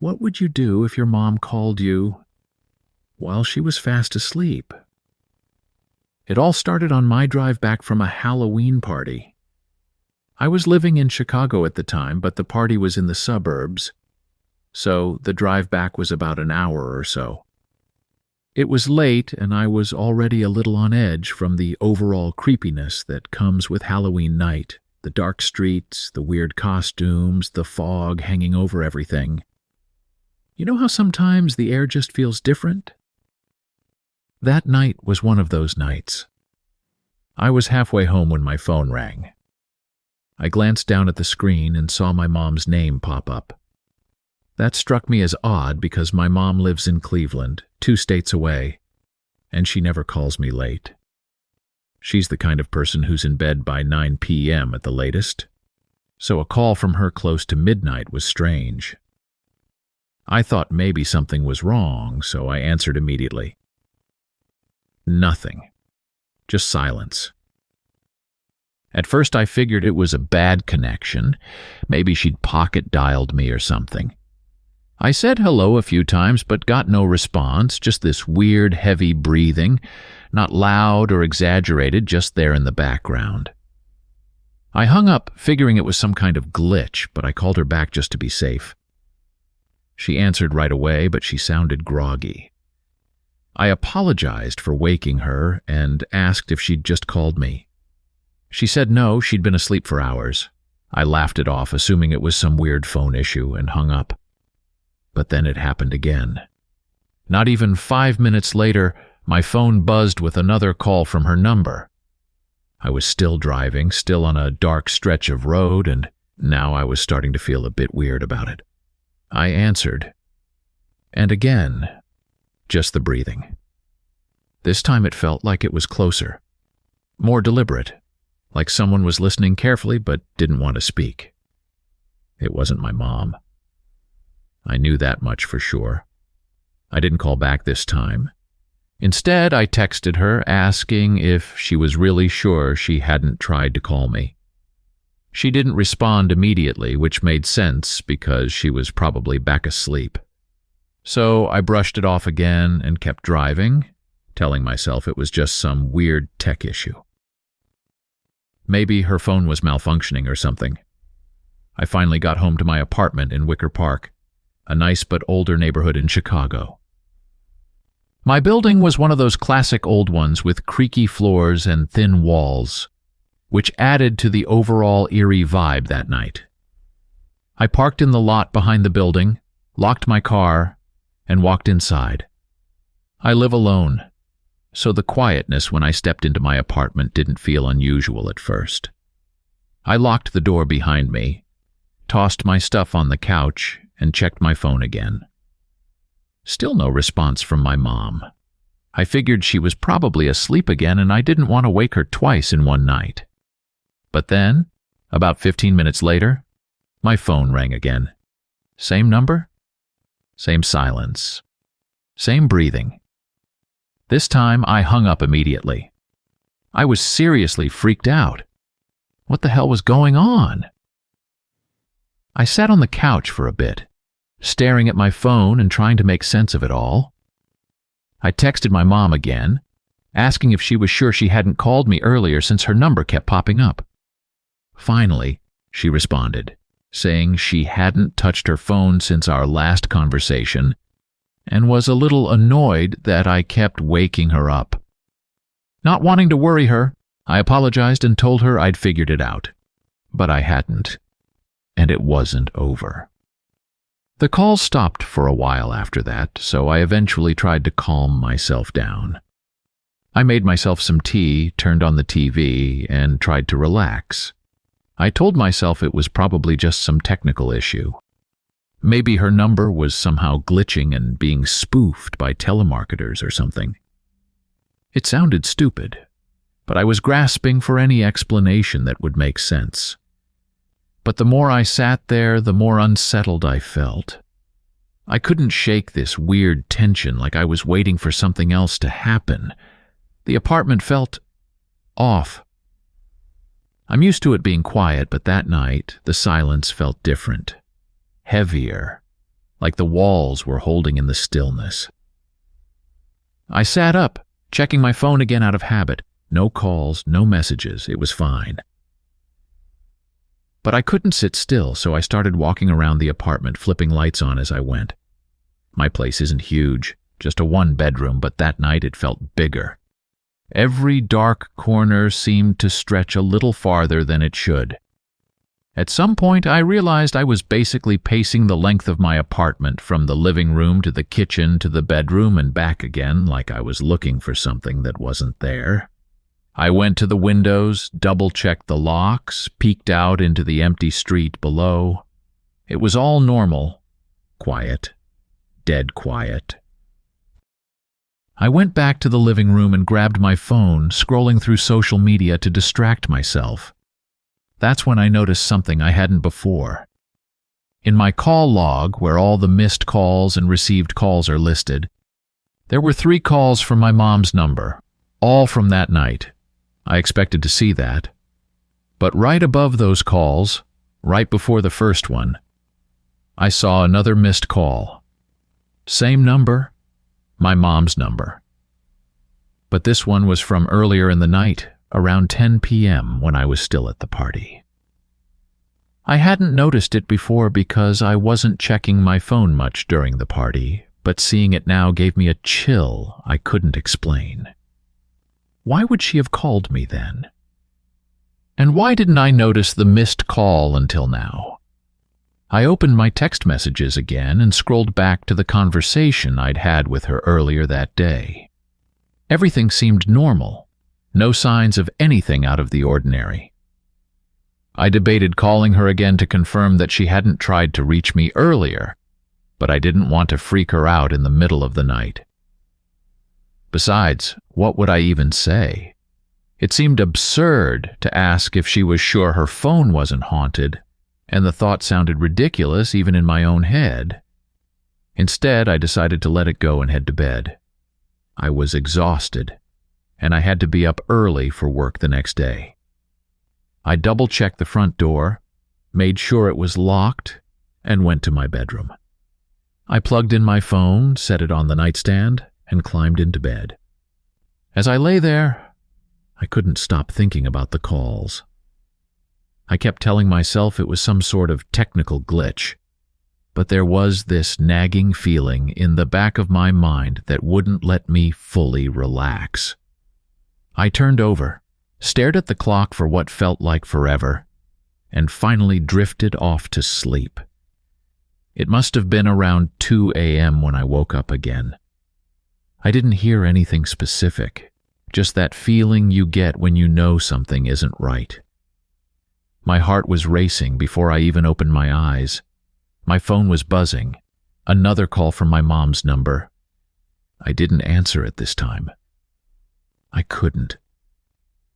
What would you do if your mom called you while she was fast asleep? It all started on my drive back from a Halloween party. I was living in Chicago at the time, but the party was in the suburbs, so the drive back was about an hour or so. It was late, and I was already a little on edge from the overall creepiness that comes with Halloween night, the dark streets, the weird costumes, the fog hanging over everything. You know how sometimes the air just feels different? That night was one of those nights. I was halfway home when my phone rang. I glanced down at the screen and saw my mom's name pop up. That struck me as odd because my mom lives in Cleveland, 2 states away, and she never calls me late. She's the kind of person who's in bed by 9 p.m. at the latest, so a call from her close to midnight was strange. I thought maybe something was wrong, so I answered immediately. Nothing. Just silence. At first I figured it was a bad connection. Maybe she'd pocket-dialed me or something. I said hello a few times but got no response, just this weird, heavy breathing, not loud or exaggerated, just there in the background. I hung up, figuring it was some kind of glitch, but I called her back just to be safe. She answered right away, but she sounded groggy. I apologized for waking her and asked if she'd just called me. She said no, she'd been asleep for hours. I laughed it off, assuming it was some weird phone issue, and hung up. But then it happened again. Not even 5 minutes later, my phone buzzed with another call from her number. I was still driving, still on a dark stretch of road, and now I was starting to feel a bit weird about it. I answered. And again, just the breathing. This time it felt like it was closer, more deliberate, like someone was listening carefully but didn't want to speak. It wasn't my mom. I knew that much for sure. I didn't call back this time. Instead, I texted her asking if she was really sure she hadn't tried to call me. She didn't respond immediately, which made sense because she was probably back asleep. So I brushed it off again and kept driving, telling myself it was just some weird tech issue. Maybe her phone was malfunctioning or something. I finally got home to my apartment in Wicker Park, a nice but older neighborhood in Chicago. My building was one of those classic old ones with creaky floors and thin walls, which added to the overall eerie vibe that night. I parked in the lot behind the building, locked my car, and walked inside. I live alone, so the quietness when I stepped into my apartment didn't feel unusual at first. I locked the door behind me, tossed my stuff on the couch, and checked my phone again. Still no response from my mom. I figured she was probably asleep again and I didn't want to wake her twice in one night. But then, about 15 minutes later, my phone rang again. Same number, same silence, same breathing. This time I hung up immediately. I was seriously freaked out. What the hell was going on? I sat on the couch for a bit, staring at my phone and trying to make sense of it all. I texted my mom again, asking if she was sure she hadn't called me earlier since her number kept popping up. Finally, she responded, saying she hadn't touched her phone since our last conversation and was a little annoyed that I kept waking her up. Not wanting to worry her, I apologized and told her I'd figured it out. But I hadn't, and it wasn't over. The call stopped for a while after that, so I eventually tried to calm myself down. I made myself some tea, turned on the TV, and tried to relax. I told myself it was probably just some technical issue. Maybe her number was somehow glitching and being spoofed by telemarketers or something. It sounded stupid, but I was grasping for any explanation that would make sense. But the more I sat there, the more unsettled I felt. I couldn't shake this weird tension, like I was waiting for something else to happen. The apartment felt off. I'm used to it being quiet, but that night, the silence felt different, heavier, like the walls were holding in the stillness. I sat up, checking my phone again out of habit. No calls, no messages. It was fine. But I couldn't sit still, so I started walking around the apartment, flipping lights on as I went. My place isn't huge, just a one-bedroom, but that night it felt bigger. Every dark corner seemed to stretch a little farther than it should. At some point, I realized I was basically pacing the length of my apartment, from the living room to the kitchen to the bedroom and back again, like I was looking for something that wasn't there. I went to the windows, double-checked the locks, peeked out into the empty street below. It was all normal, quiet, dead quiet. I went back to the living room and grabbed my phone, scrolling through social media to distract myself. That's when I noticed something I hadn't before. In my call log, where all the missed calls and received calls are listed, there were 3 calls from my mom's number, all from that night. I expected to see that. But right above those calls, right before the first one, I saw another missed call. Same number, my mom's number. But this one was from earlier in the night, around 10 p.m. when I was still at the party. I hadn't noticed it before because I wasn't checking my phone much during the party, but seeing it now gave me a chill I couldn't explain. Why would she have called me then? And why didn't I notice the missed call until now? I opened my text messages again and scrolled back to the conversation I'd had with her earlier that day. Everything seemed normal. No signs of anything out of the ordinary. I debated calling her again to confirm that she hadn't tried to reach me earlier, but I didn't want to freak her out in the middle of the night. Besides, what would I even say? It seemed absurd to ask if she was sure her phone wasn't haunted, and the thought sounded ridiculous even in my own head. Instead, I decided to let it go and head to bed. I was exhausted, and I had to be up early for work the next day. I double-checked the front door, made sure it was locked, and went to my bedroom. I plugged in my phone, set it on the nightstand, and climbed into bed. As I lay there, I couldn't stop thinking about the calls. I kept telling myself it was some sort of technical glitch, but there was this nagging feeling in the back of my mind that wouldn't let me fully relax. I turned over, stared at the clock for what felt like forever, and finally drifted off to sleep. It must have been around 2 a.m. when I woke up again. I didn't hear anything specific, just that feeling you get when you know something isn't right. My heart was racing before I even opened my eyes. My phone was buzzing. Another call from my mom's number. I didn't answer it this time. I couldn't.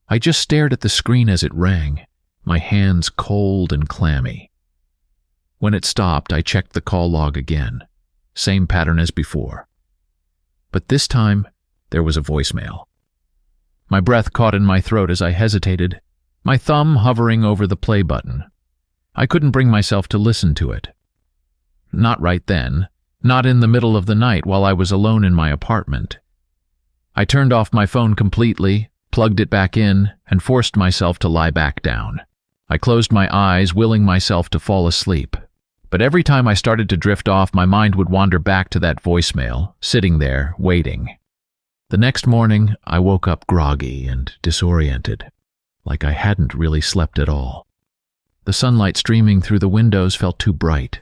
I just stared at the screen as it rang, my hands cold and clammy. When it stopped, I checked the call log again. Same pattern as before. But this time, there was a voicemail. My breath caught in my throat as I hesitated, my thumb hovering over the play button. I couldn't bring myself to listen to it. Not right then, not in the middle of the night while I was alone in my apartment. I turned off my phone completely, plugged it back in, and forced myself to lie back down. I closed my eyes, willing myself to fall asleep. But every time I started to drift off, my mind would wander back to that voicemail, sitting there, waiting. The next morning, I woke up groggy and disoriented, like I hadn't really slept at all. The sunlight streaming through the windows felt too bright,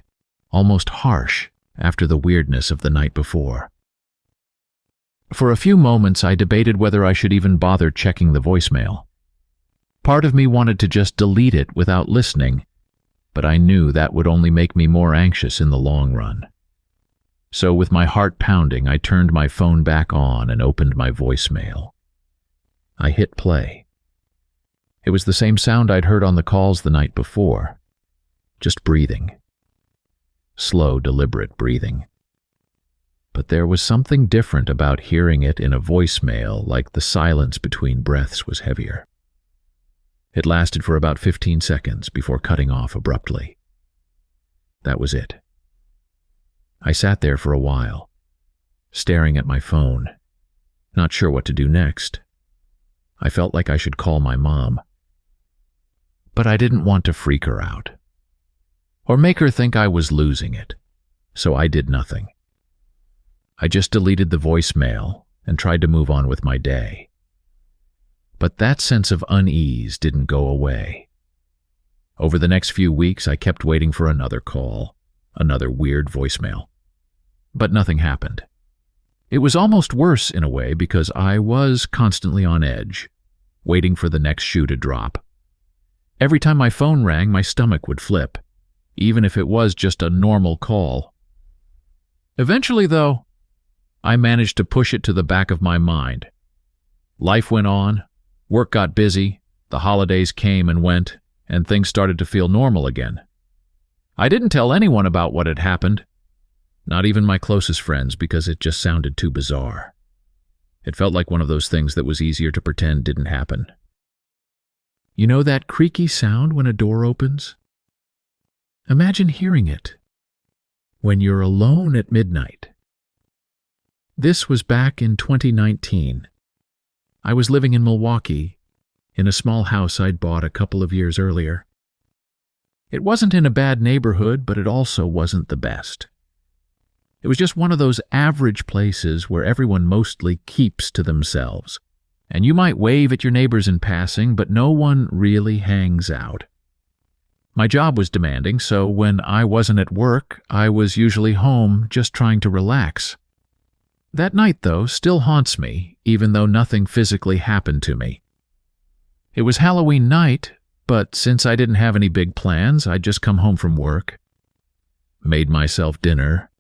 almost harsh after the weirdness of the night before. For a few moments, I debated whether I should even bother checking the voicemail. Part of me wanted to just delete it without listening, but I knew that would only make me more anxious in the long run. So with my heart pounding, I turned my phone back on and opened my voicemail. I hit play. It was the same sound I'd heard on the calls the night before, just breathing. Slow, deliberate breathing. But there was something different about hearing it in a voicemail, like the silence between breaths was heavier. It lasted for about 15 seconds before cutting off abruptly. That was it. I sat there for a while, staring at my phone, not sure what to do next. I felt like I should call my mom. But I didn't want to freak her out, or make her think I was losing it, so I did nothing. I just deleted the voicemail and tried to move on with my day. But that sense of unease didn't go away. Over the next few weeks, I kept waiting for another call, another weird voicemail. But nothing happened. It was almost worse in a way because I was constantly on edge, waiting for the next shoe to drop. Every time my phone rang, my stomach would flip, even if it was just a normal call. Eventually, though, I managed to push it to the back of my mind. Life went on, work got busy, the holidays came and went, and things started to feel normal again. I didn't tell anyone about what had happened, not even my closest friends, because it just sounded too bizarre. It felt like one of those things that was easier to pretend didn't happen. You know that creaky sound when a door opens? Imagine hearing it when you're alone at midnight. This was back in 2019. I was living in Milwaukee, in a small house I'd bought a couple of years earlier. It wasn't in a bad neighborhood, but it also wasn't the best. It was just one of those average places where everyone mostly keeps to themselves, and you might wave at your neighbors in passing, but no one really hangs out. My job was demanding, so when I wasn't at work, I was usually home just trying to relax. That night, though, still haunts me, even though nothing physically happened to me. It was Halloween night, but since I didn't have any big plans, I'd just come home from work, made myself dinner,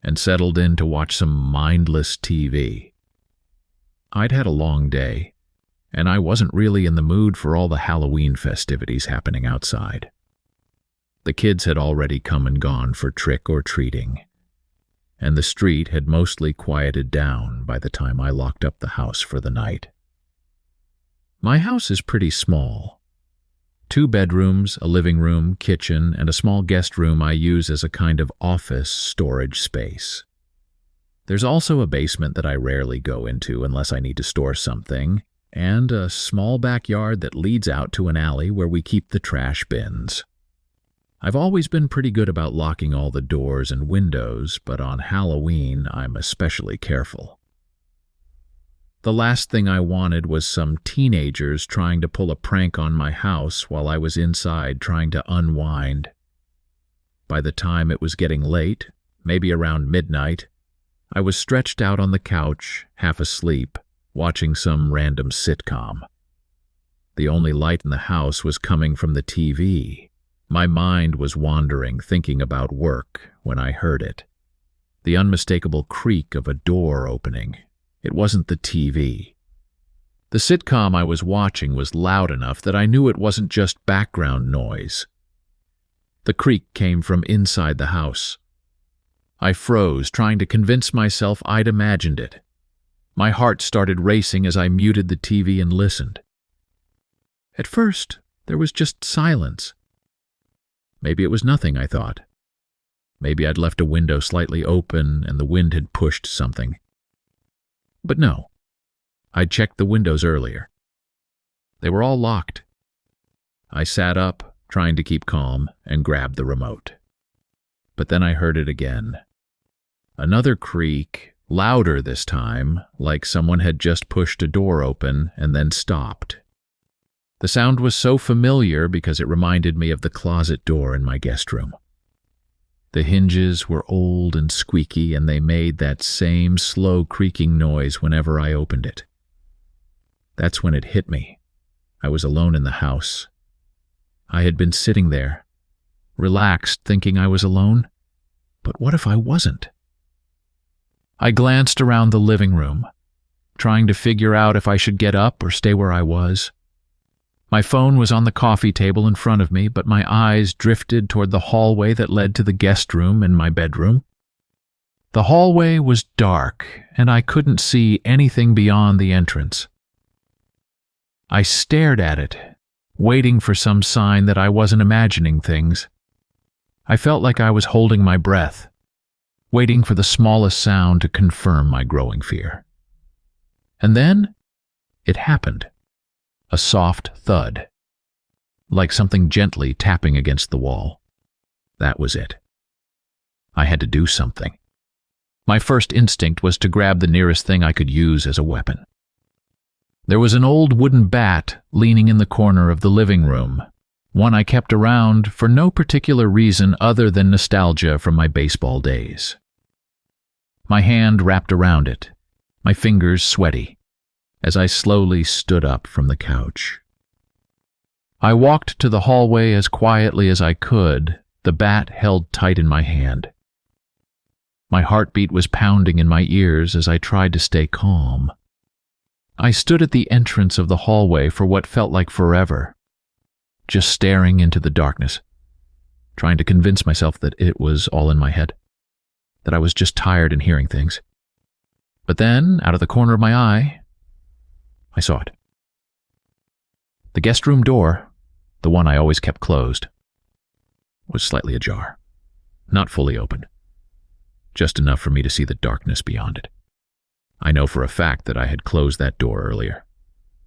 and settled in to watch some mindless TV. I'd had a long day, and I wasn't really in the mood for all the Halloween festivities happening outside. The kids had already come and gone for trick-or-treating, and the street had mostly quieted down by the time I locked up the house for the night. My house is pretty small. 2 bedrooms, a living room, kitchen, and a small guest room I use as a kind of office storage space. There's also a basement that I rarely go into unless I need to store something, and a small backyard that leads out to an alley where we keep the trash bins. I've always been pretty good about locking all the doors and windows, but on Halloween I'm especially careful. The last thing I wanted was some teenagers trying to pull a prank on my house while I was inside trying to unwind. By the time it was getting late, maybe around midnight, I was stretched out on the couch, half asleep, watching some random sitcom. The only light in the house was coming from the TV. My mind was wandering, thinking about work, when I heard it. The unmistakable creak of a door opening. It wasn't the TV. The sitcom I was watching was loud enough that I knew it wasn't just background noise. The creak came from inside the house. I froze, trying to convince myself I'd imagined it. My heart started racing as I muted the TV and listened. At first, there was just silence. Maybe it was nothing, I thought. Maybe I'd left a window slightly open and the wind had pushed something. But no, I'd checked the windows earlier. They were all locked. I sat up, trying to keep calm, and grabbed the remote. But then I heard it again. Another creak, louder this time, like someone had just pushed a door open and then stopped. The sound was so familiar because it reminded me of the closet door in my guest room. The hinges were old and squeaky, and they made that same slow creaking noise whenever I opened it. That's when it hit me. I was alone in the house. I had been sitting there, relaxed, thinking I was alone. But what if I wasn't? I glanced around the living room, trying to figure out if I should get up or stay where I was. My phone was on the coffee table in front of me, but my eyes drifted toward the hallway that led to the guest room and my bedroom. The hallway was dark, and I couldn't see anything beyond the entrance. I stared at it, waiting for some sign that I wasn't imagining things. I felt like I was holding my breath. waiting for the smallest sound to confirm my growing fear. And then it happened. A soft thud, like something gently tapping against the wall. That was it. I had to do something. My first instinct was to grab the nearest thing I could use as a weapon. There was an old wooden bat leaning in the corner of the living room, one I kept around for no particular reason other than nostalgia from my baseball days. My hand wrapped around it, my fingers sweaty, as I slowly stood up from the couch. I walked to the hallway as quietly as I could, the bat held tight in my hand. My heartbeat was pounding in my ears as I tried to stay calm. I stood at the entrance of the hallway for what felt like forever, just staring into the darkness, trying to convince myself that it was all in my head, that I was just tired and hearing things. But then, out of the corner of my eye, I saw it. The guest room door, the one I always kept closed, was slightly ajar, not fully open, just enough for me to see the darkness beyond it. I know for a fact that I had closed that door earlier.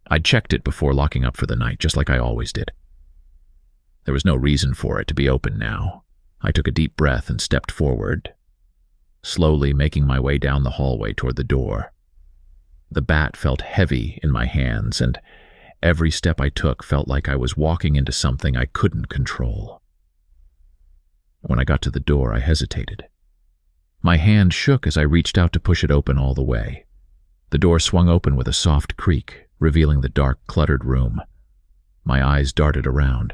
I'd checked it before locking up for the night, just like I always did. There was no reason for it to be open now. I took a deep breath and stepped forward, slowly making my way down the hallway toward the door. The bat felt heavy in my hands, and every step I took felt like I was walking into something I couldn't control. When I got to the door, I hesitated. My hand shook as I reached out to push it open all the way. The door swung open with a soft creak, revealing the dark, cluttered room. My eyes darted around,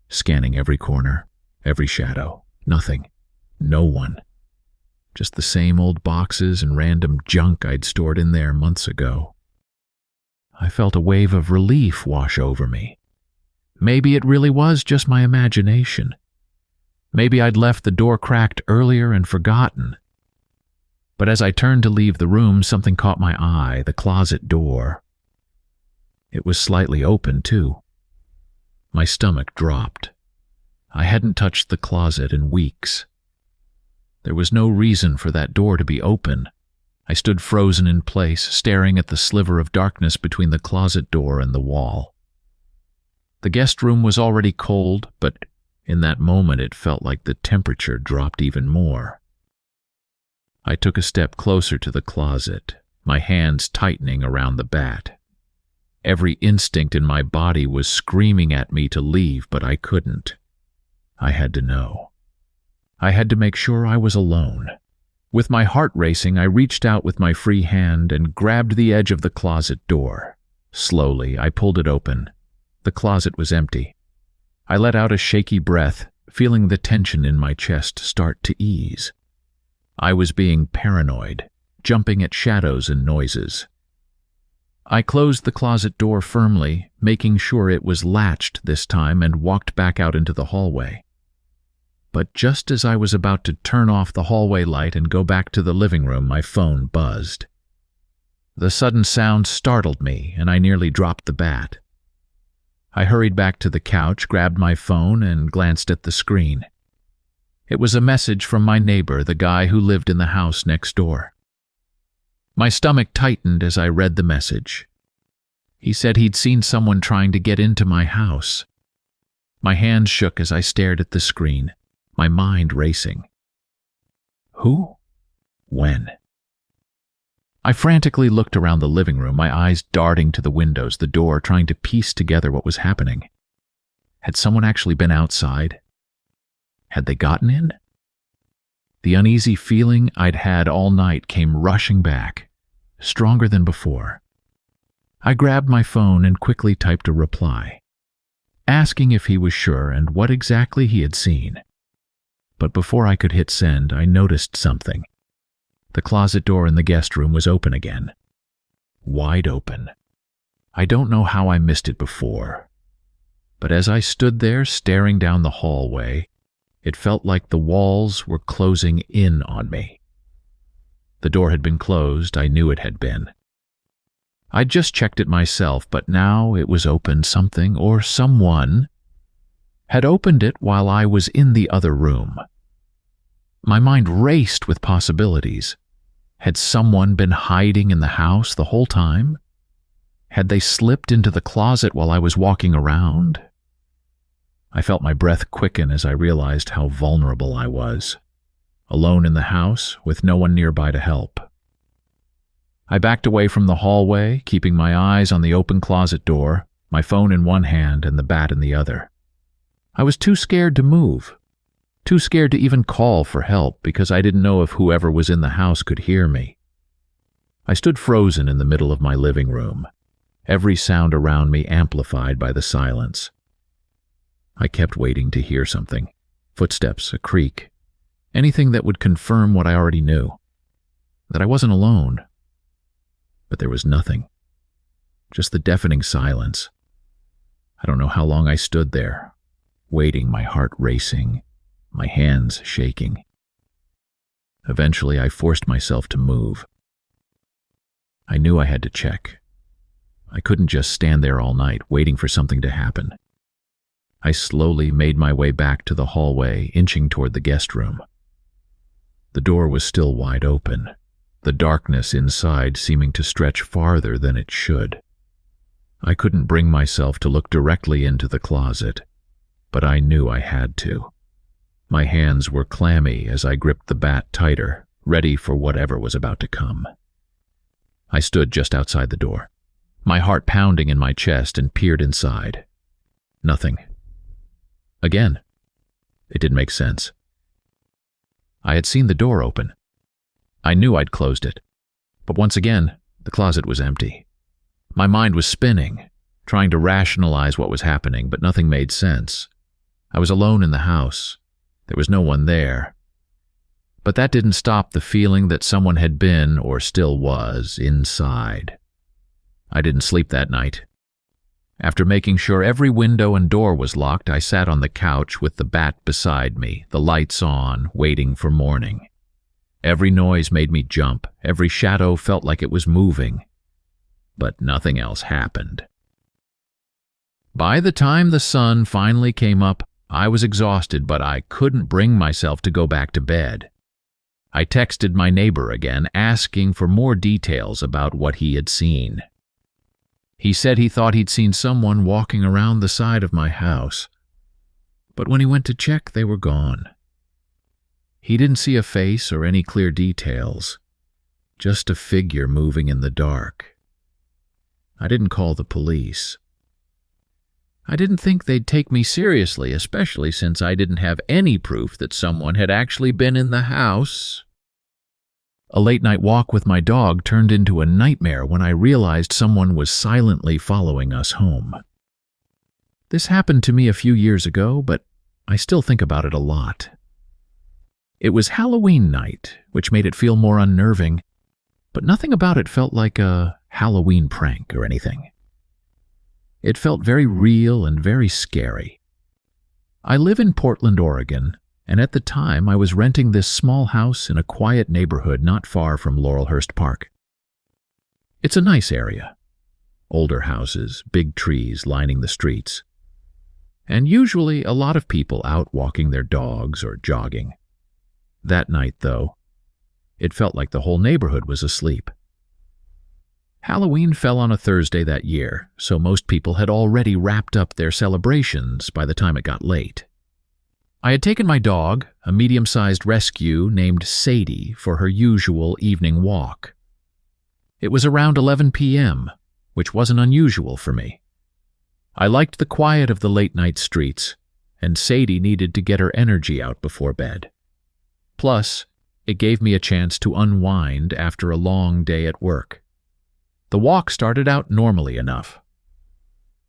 scanning every corner, every shadow. Nothing. No one. Just the same old boxes and random junk I'd stored in there months ago. I felt a wave of relief wash over me. Maybe it really was just my imagination. Maybe I'd left the door cracked earlier and forgotten. But as I turned to leave the room, something caught my eye, the closet door. It was slightly open, too. My stomach dropped. I hadn't touched the closet in weeks. There was no reason for that door to be open. I stood frozen in place, staring at the sliver of darkness between the closet door and the wall. The guest room was already cold, but in that moment it felt like the temperature dropped even more. I took a step closer to the closet, my hands tightening around the bat. Every instinct in my body was screaming at me to leave, but I couldn't. I had to know. I had to make sure I was alone. With my heart racing, I reached out with my free hand and grabbed the edge of the closet door. Slowly, I pulled it open. The closet was empty. I let out a shaky breath, feeling the tension in my chest start to ease. I was being paranoid, jumping at shadows and noises. I closed the closet door firmly, making sure it was latched this time, and walked back out into the hallway. But just as I was about to turn off the hallway light and go back to the living room, my phone buzzed. The sudden sound startled me, and I nearly dropped the bat. I hurried back to the couch, grabbed my phone, and glanced at the screen. It was a message from my neighbor, the guy who lived in the house next door. My stomach tightened as I read the message. He said he'd seen someone trying to get into my house. My hand shook as I stared at the screen, my mind racing. Who? When? I frantically looked around the living room, my eyes darting to the windows, the door, trying to piece together what was happening. Had someone actually been outside? Had they gotten in? The uneasy feeling I'd had all night came rushing back, stronger than before. I grabbed my phone and quickly typed a reply, asking if he was sure and what exactly he had seen. But before I could hit send, I noticed something. The closet door in the guest room was open again. Wide open. I don't know how I missed it before, but as I stood there staring down the hallway, it felt like the walls were closing in on me. The door had been closed, I knew it had been. I'd just checked it myself, but now it was open. Something, or someone, had opened it while I was in the other room. My mind raced with possibilities. Had someone been hiding in the house the whole time? Had they slipped into the closet while I was walking around? I felt my breath quicken as I realized how vulnerable I was. Alone in the house, with no one nearby to help. I backed away from the hallway, keeping my eyes on the open closet door, my phone in one hand and the bat in the other. I was too scared to move. Too scared to even call for help because I didn't know if whoever was in the house could hear me. I stood frozen in the middle of my living room, every sound around me amplified by the silence. I kept waiting to hear something. Footsteps, a creak, anything that would confirm what I already knew. That I wasn't alone. But there was nothing. Just the deafening silence. I don't know how long I stood there, waiting, my heart racing, my hands shaking. Eventually, I forced myself to move. I knew I had to check. I couldn't just stand there all night, waiting for something to happen. I slowly made my way back to the hallway, inching toward the guest room. The door was still wide open, the darkness inside seeming to stretch farther than it should. I couldn't bring myself to look directly into the closet, but I knew I had to. My hands were clammy as I gripped the bat tighter, ready for whatever was about to come. I stood just outside the door, my heart pounding in my chest, and peered inside. Nothing. Again. It didn't make sense. I had seen the door open. I knew I'd closed it. But once again, the closet was empty. My mind was spinning, trying to rationalize what was happening, but nothing made sense. I was alone in the house. There was no one there. But that didn't stop the feeling that someone had been, or still was, inside. I didn't sleep that night. After making sure every window and door was locked, I sat on the couch with the bat beside me, the lights on, waiting for morning. Every noise made me jump. Every shadow felt like it was moving. But nothing else happened. By the time the sun finally came up, I was exhausted, but I couldn't bring myself to go back to bed. I texted my neighbor again, asking for more details about what he had seen. He said he thought he'd seen someone walking around the side of my house, but when he went to check, they were gone. He didn't see a face or any clear details, just a figure moving in the dark. I didn't call the police. I didn't think they'd take me seriously, especially since I didn't have any proof that someone had actually been in the house. A late-night walk with my dog turned into a nightmare when I realized someone was silently following us home. This happened to me a few years ago, but I still think about it a lot. It was Halloween night, which made it feel more unnerving, but nothing about it felt like a Halloween prank or anything. It felt very real and very scary. I live in Portland, Oregon, and at the time I was renting this small house in a quiet neighborhood not far from Laurelhurst Park. It's a nice area. Older houses, big trees lining the streets, and usually a lot of people out walking their dogs or jogging. That night, though, it felt like the whole neighborhood was asleep. Halloween fell on a Thursday that year, so most people had already wrapped up their celebrations by the time it got late. I had taken my dog, a medium-sized rescue named Sadie, for her usual evening walk. It was around 11 p.m., which wasn't unusual for me. I liked the quiet of the late-night streets, and Sadie needed to get her energy out before bed. Plus, it gave me a chance to unwind after a long day at work. The walk started out normally enough.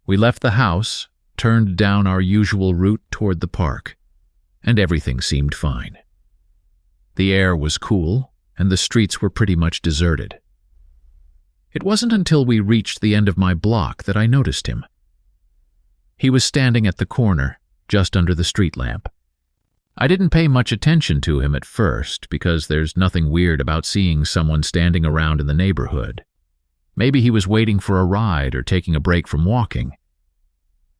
We left the house, turned down our usual route toward the park, and everything seemed fine. The air was cool, and the streets were pretty much deserted. It wasn't until we reached the end of my block that I noticed him. He was standing at the corner, just under the street lamp. I didn't pay much attention to him at first because there's nothing weird about seeing someone standing around in the neighborhood. Maybe he was waiting for a ride or taking a break from walking.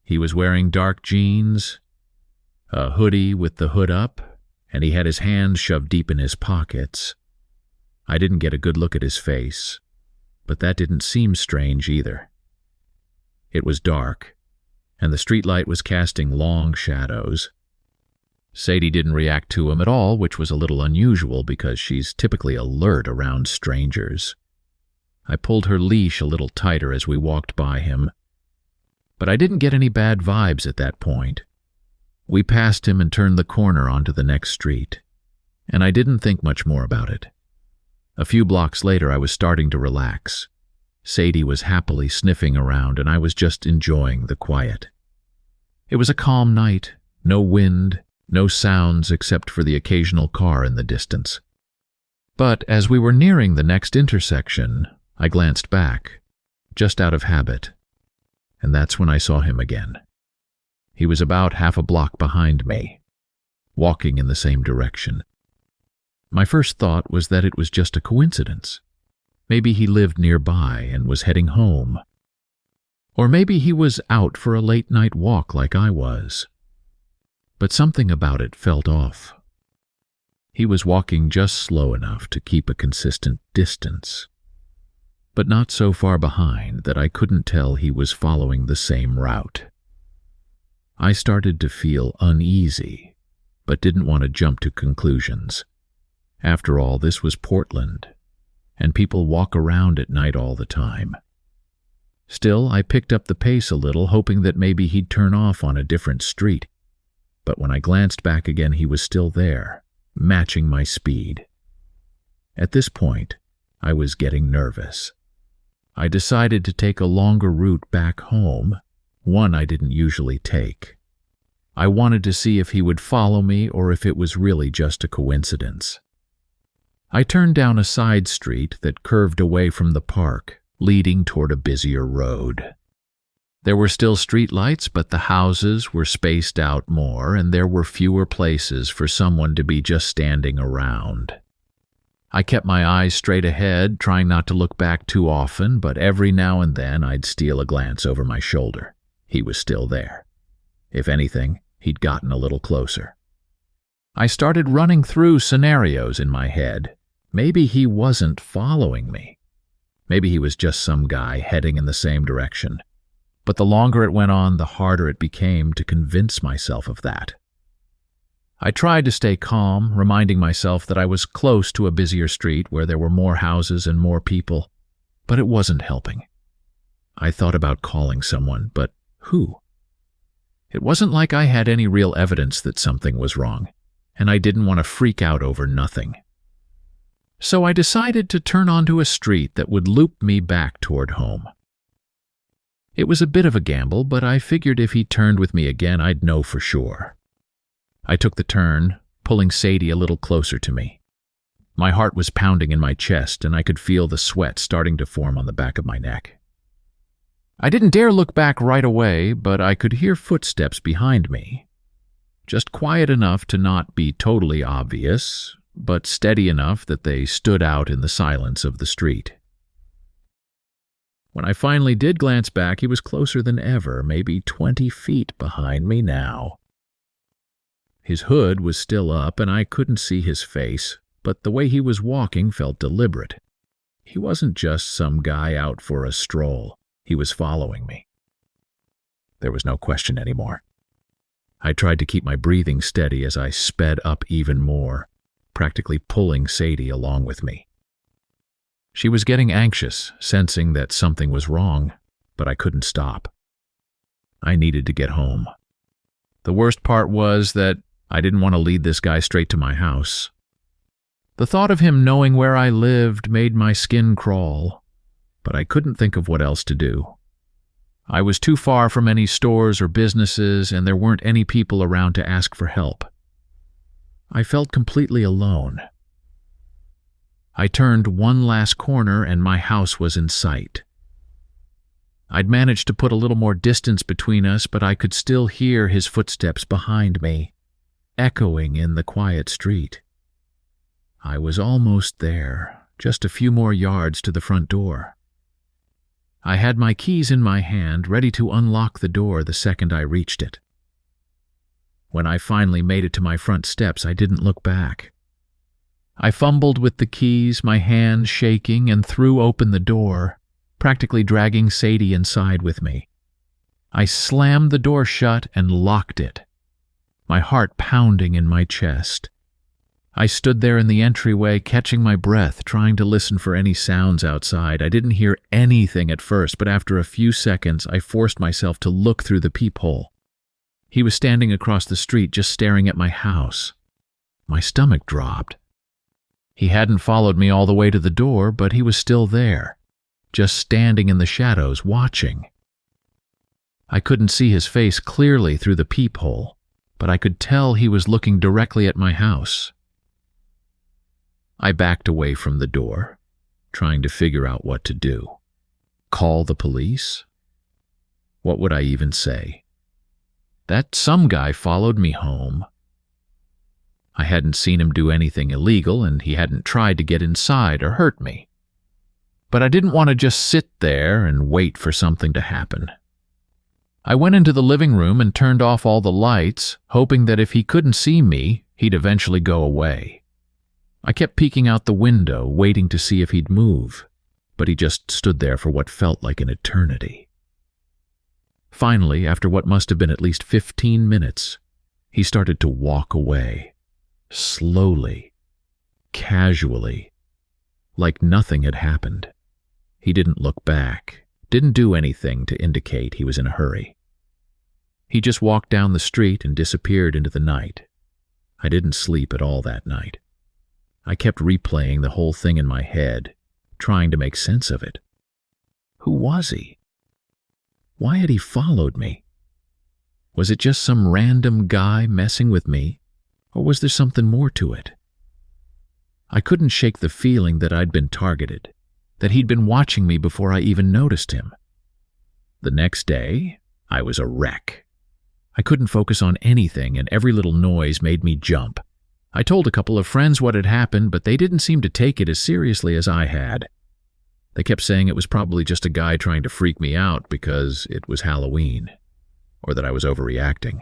He was wearing dark jeans, a hoodie with the hood up, and he had his hands shoved deep in his pockets. I didn't get a good look at his face, but that didn't seem strange either. It was dark, and the streetlight was casting long shadows. Sadie didn't react to him at all, which was a little unusual because she's typically alert around strangers. I pulled her leash a little tighter as we walked by him, but I didn't get any bad vibes at that point. We passed him and turned the corner onto the next street, and I didn't think much more about it. A few blocks later, I was starting to relax. Sadie was happily sniffing around, and I was just enjoying the quiet. It was a calm night, no wind, no sounds except for the occasional car in the distance. But as we were nearing the next intersection, I glanced back, just out of habit, and that's when I saw him again. He was about half a block behind me, walking in the same direction. My first thought was that it was just a coincidence. Maybe he lived nearby and was heading home. Or maybe he was out for a late-night walk like I was. But something about it felt off. He was walking just slow enough to keep a consistent distance, but not so far behind that I couldn't tell he was following the same route. I started to feel uneasy, but didn't want to jump to conclusions. After all, this was Portland, and people walk around at night all the time. Still, I picked up the pace a little, hoping that maybe he'd turn off on a different street. But when I glanced back again, he was still there, matching my speed. At this point, I was getting nervous. I decided to take a longer route back home, one I didn't usually take. I wanted to see if he would follow me or if it was really just a coincidence. I turned down a side street that curved away from the park, leading toward a busier road. There were still streetlights, but the houses were spaced out more, and there were fewer places for someone to be just standing around. I kept my eyes straight ahead, trying not to look back too often, but every now and then I'd steal a glance over my shoulder. He was still there. If anything, he'd gotten a little closer. I started running through scenarios in my head. Maybe he wasn't following me. Maybe he was just some guy heading in the same direction. But the longer it went on, the harder it became to convince myself of that. I tried to stay calm, reminding myself that I was close to a busier street where there were more houses and more people, but it wasn't helping. I thought about calling someone, but who? It wasn't like I had any real evidence that something was wrong, and I didn't want to freak out over nothing. So I decided to turn onto a street that would loop me back toward home. It was a bit of a gamble, but I figured if he turned with me again, I'd know for sure. I took the turn, pulling Sadie a little closer to me. My heart was pounding in my chest, and I could feel the sweat starting to form on the back of my neck. I didn't dare look back right away, but I could hear footsteps behind me. Just quiet enough to not be totally obvious, but steady enough that they stood out in the silence of the street. When I finally did glance back, he was closer than ever, maybe 20 feet behind me now. His hood was still up, and I couldn't see his face, but the way he was walking felt deliberate. He wasn't just some guy out for a stroll. He was following me. There was no question anymore. I tried to keep my breathing steady as I sped up even more, practically pulling Sadie along with me. She was getting anxious, sensing that something was wrong, but I couldn't stop. I needed to get home. The worst part was that I didn't want to lead this guy straight to my house. The thought of him knowing where I lived made my skin crawl, but I couldn't think of what else to do. I was too far from any stores or businesses, and there weren't any people around to ask for help. I felt completely alone. I turned one last corner and my house was in sight. I'd managed to put a little more distance between us, but I could still hear his footsteps behind me, echoing in the quiet street. I was almost there, just a few more yards to the front door. I had my keys in my hand, ready to unlock the door the second I reached it. When I finally made it to my front steps, I didn't look back. I fumbled with the keys, my hand shaking, and threw open the door, practically dragging Sadie inside with me. I slammed the door shut and locked it, my heart pounding in my chest. I stood there in the entryway, catching my breath, trying to listen for any sounds outside. I didn't hear anything at first, but after a few seconds, I forced myself to look through the peephole. He was standing across the street, just staring at my house. My stomach dropped. He hadn't followed me all the way to the door, but he was still there, just standing in the shadows, watching. I couldn't see his face clearly through the peephole, but I could tell he was looking directly at my house. I backed away from the door, trying to figure out what to do. Call the police? What would I even say? That some guy followed me home. I hadn't seen him do anything illegal, and he hadn't tried to get inside or hurt me. But I didn't want to just sit there and wait for something to happen. I went into the living room and turned off all the lights, hoping that if he couldn't see me, he'd eventually go away. I kept peeking out the window, waiting to see if he'd move, but he just stood there for what felt like an eternity. Finally, after what must have been at least 15 minutes, he started to walk away, slowly, casually, like nothing had happened. He didn't look back, didn't do anything to indicate he was in a hurry. He just walked down the street and disappeared into the night. I didn't sleep at all that night. I kept replaying the whole thing in my head, trying to make sense of it. Who was he? Why had he followed me? Was it just some random guy messing with me, or was there something more to it? I couldn't shake the feeling that I'd been targeted, that he'd been watching me before I even noticed him. The next day, I was a wreck. I couldn't focus on anything, and every little noise made me jump. I told a couple of friends what had happened, but they didn't seem to take it as seriously as I had. They kept saying it was probably just a guy trying to freak me out because it was Halloween, or that I was overreacting.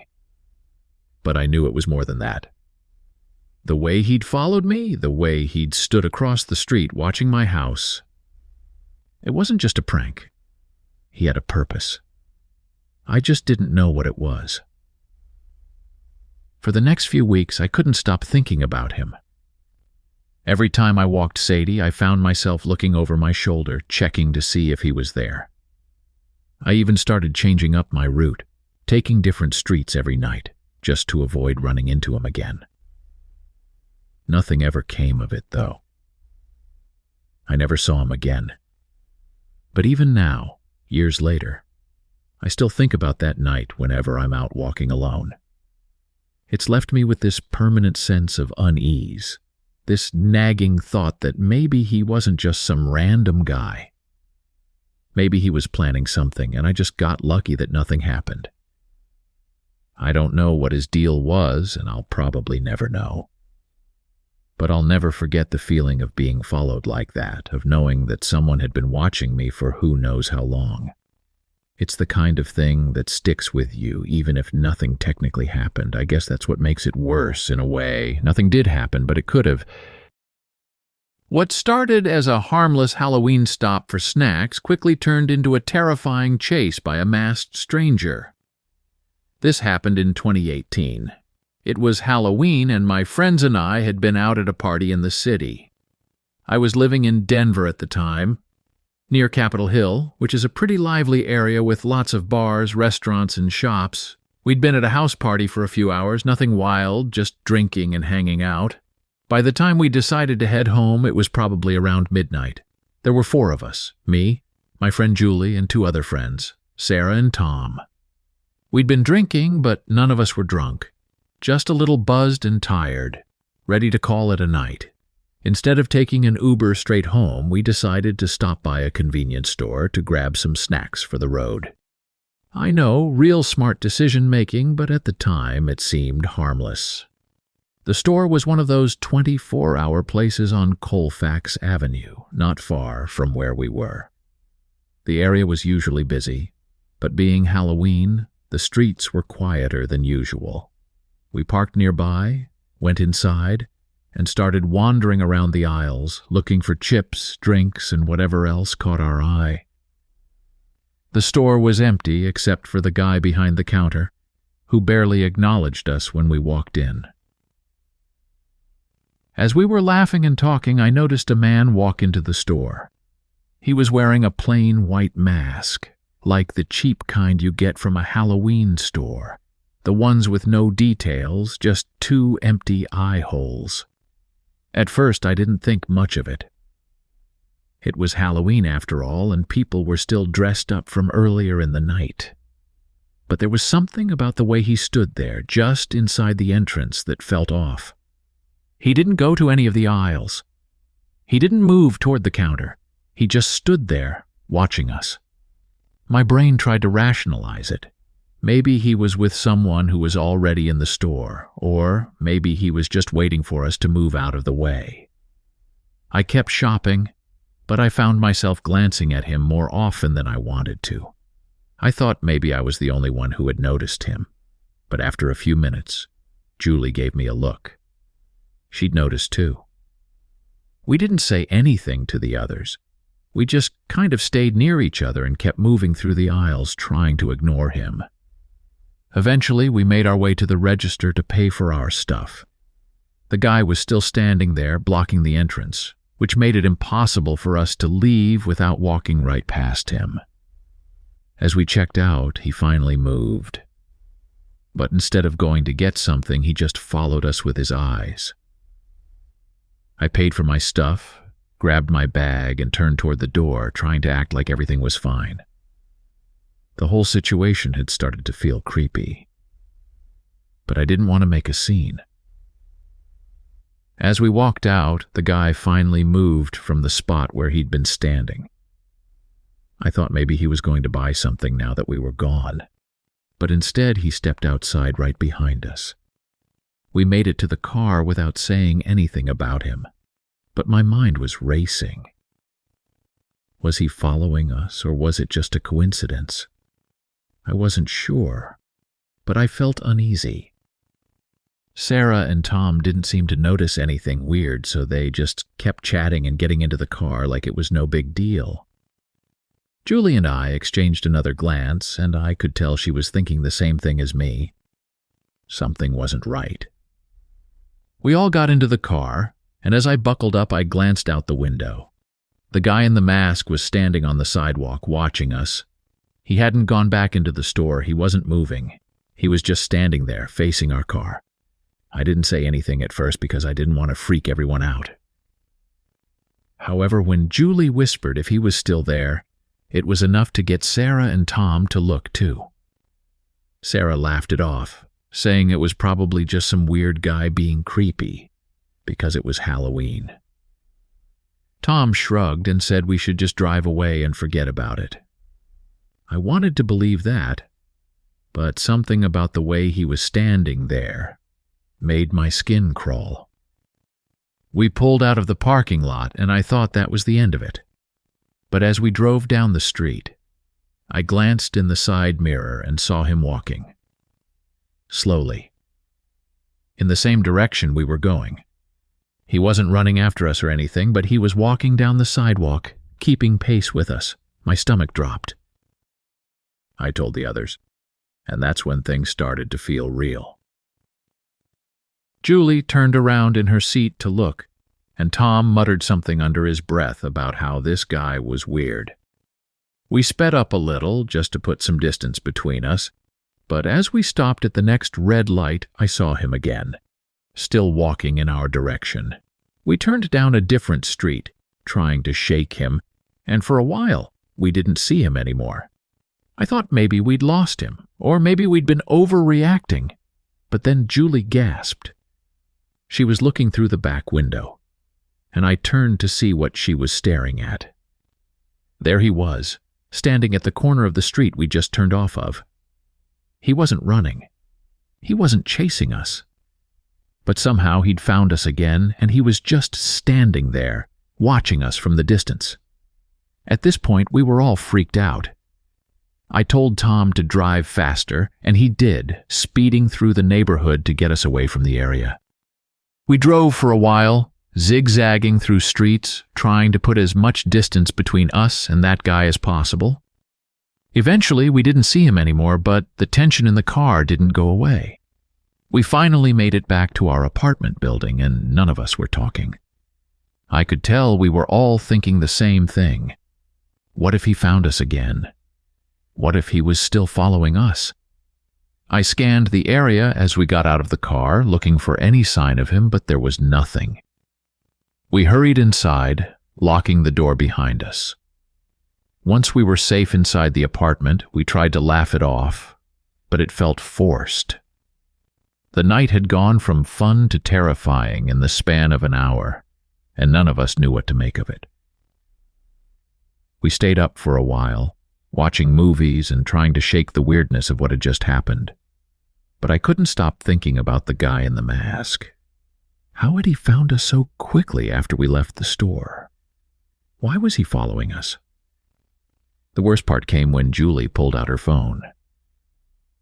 But I knew it was more than that. The way he'd followed me, the way he'd stood across the street watching my house, it wasn't just a prank. He had a purpose. I just didn't know what it was. For the next few weeks, I couldn't stop thinking about him. Every time I walked Sadie, I found myself looking over my shoulder, checking to see if he was there. I even started changing up my route, taking different streets every night, just to avoid running into him again. Nothing ever came of it, though. I never saw him again. But even now, years later, I still think about that night whenever I'm out walking alone. It's left me with this permanent sense of unease, this nagging thought that maybe he wasn't just some random guy. Maybe he was planning something, and I just got lucky that nothing happened. I don't know what his deal was, and I'll probably never know. But I'll never forget the feeling of being followed like that, of knowing that someone had been watching me for who knows how long. It's the kind of thing that sticks with you, even if nothing technically happened. I guess that's what makes it worse, in a way. Nothing did happen, but it could have. What started as a harmless Halloween stop for snacks quickly turned into a terrifying chase by a masked stranger. This happened in 2018. It was Halloween, and my friends and I had been out at a party in the city. I was living in Denver at the time, near Capitol Hill, which is a pretty lively area with lots of bars, restaurants, and shops. We'd been at a house party for a few hours, nothing wild, just drinking and hanging out. By the time we decided to head home, it was probably around midnight. There were 4 of us, me, my friend Julie, and 2 other friends, Sarah and Tom. We'd been drinking, but none of us were drunk, just a little buzzed and tired, ready to call it a night. Instead of taking an Uber straight home, we decided to stop by a convenience store to grab some snacks for the road. I know, real smart decision-making, but at the time it seemed harmless. The store was one of those 24-hour places on Colfax Avenue, not far from where we were. The area was usually busy, but being Halloween, the streets were quieter than usual. We parked nearby, went inside, and started wandering around the aisles, looking for chips, drinks, and whatever else caught our eye. The store was empty except for the guy behind the counter, who barely acknowledged us when we walked in. As we were laughing and talking, I noticed a man walk into the store. He was wearing a plain white mask, like the cheap kind you get from a Halloween store, the ones with no details, just 2 empty eye holes. At first, I didn't think much of it. It was Halloween after all, and people were still dressed up from earlier in the night. But there was something about the way he stood there, just inside the entrance, that felt off. He didn't go to any of the aisles. He didn't move toward the counter. He just stood there, watching us. My brain tried to rationalize it. Maybe he was with someone who was already in the store, or maybe he was just waiting for us to move out of the way. I kept shopping, but I found myself glancing at him more often than I wanted to. I thought maybe I was the only one who had noticed him, but after a few minutes, Julie gave me a look. She'd noticed too. We didn't say anything to the others. We just kind of stayed near each other and kept moving through the aisles, trying to ignore him. Eventually, we made our way to the register to pay for our stuff. The guy was still standing there, blocking the entrance, which made it impossible for us to leave without walking right past him. As we checked out, he finally moved. But instead of going to get something, he just followed us with his eyes. I paid for my stuff, grabbed my bag, and turned toward the door, trying to act like everything was fine. The whole situation had started to feel creepy. But I didn't want to make a scene. As we walked out, the guy finally moved from the spot where he'd been standing. I thought maybe he was going to buy something now that we were gone, but instead he stepped outside right behind us. We made it to the car without saying anything about him, but my mind was racing. Was he following us, or was it just a coincidence? I wasn't sure, but I felt uneasy. Sarah and Tom didn't seem to notice anything weird, so they just kept chatting and getting into the car like it was no big deal. Julie and I exchanged another glance, and I could tell she was thinking the same thing as me. Something wasn't right. We all got into the car, and as I buckled up, I glanced out the window. The guy in the mask was standing on the sidewalk, watching us. He hadn't gone back into the store. He wasn't moving. He was just standing there, facing our car. I didn't say anything at first because I didn't want to freak everyone out. However, when Julie whispered if he was still there, it was enough to get Sarah and Tom to look too. Sarah laughed it off, saying it was probably just some weird guy being creepy, because it was Halloween. Tom shrugged and said we should just drive away and forget about it. I wanted to believe that, but something about the way he was standing there made my skin crawl. We pulled out of the parking lot, and I thought that was the end of it. But as we drove down the street, I glanced in the side mirror and saw him walking. Slowly. In the same direction we were going. He wasn't running after us or anything, but he was walking down the sidewalk, keeping pace with us. My stomach dropped. I told the others, and that's when things started to feel real. Julie turned around in her seat to look, and Tom muttered something under his breath about how this guy was weird. We sped up a little just to put some distance between us, but as we stopped at the next red light, I saw him again, still walking in our direction. We turned down a different street, trying to shake him, and for a while, we didn't see him anymore. I thought maybe we'd lost him, or maybe we'd been overreacting, but then Julie gasped. She was looking through the back window, and I turned to see what she was staring at. There he was, standing at the corner of the street we just turned off of. He wasn't running. He wasn't chasing us. But somehow he'd found us again, and he was just standing there, watching us from the distance. At this point, we were all freaked out. I told Tom to drive faster, and he did, speeding through the neighborhood to get us away from the area. We drove for a while, zigzagging through streets, trying to put as much distance between us and that guy as possible. Eventually, we didn't see him anymore, but the tension in the car didn't go away. We finally made it back to our apartment building, and none of us were talking. I could tell we were all thinking the same thing. What if he found us again? What if he was still following us? I scanned the area as we got out of the car, looking for any sign of him, but there was nothing. We hurried inside, locking the door behind us. Once we were safe inside the apartment, we tried to laugh it off, but it felt forced. The night had gone from fun to terrifying in the span of an hour, and none of us knew what to make of it. We stayed up for a while, watching movies and trying to shake the weirdness of what had just happened. But I couldn't stop thinking about the guy in the mask. How had he found us so quickly after we left the store? Why was he following us? The worst part came when Julie pulled out her phone.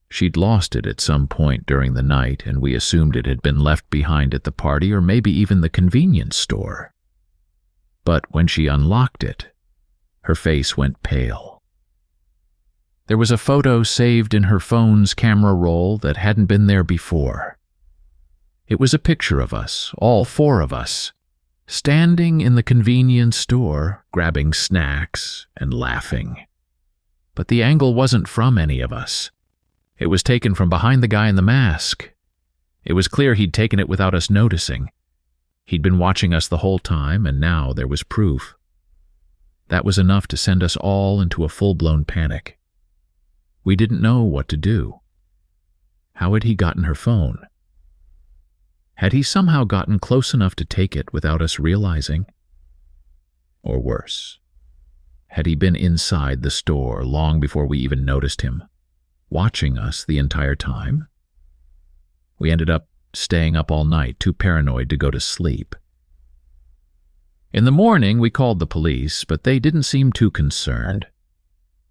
She'd lost it at some point during the night, and we assumed it had been left behind at the party or maybe even the convenience store. But when she unlocked it, her face went pale. There was a photo saved in her phone's camera roll that hadn't been there before. It was a picture of us, all four of us, standing in the convenience store, grabbing snacks and laughing. But the angle wasn't from any of us. It was taken from behind the guy in the mask. It was clear he'd taken it without us noticing. He'd been watching us the whole time, and now there was proof. That was enough to send us all into a full-blown panic. We didn't know what to do. How had he gotten her phone? Had he somehow gotten close enough to take it without us realizing? Or worse, had he been inside the store long before we even noticed him, watching us the entire time? We ended up staying up all night, too paranoid to go to sleep. In the morning, we called the police, but they didn't seem too concerned.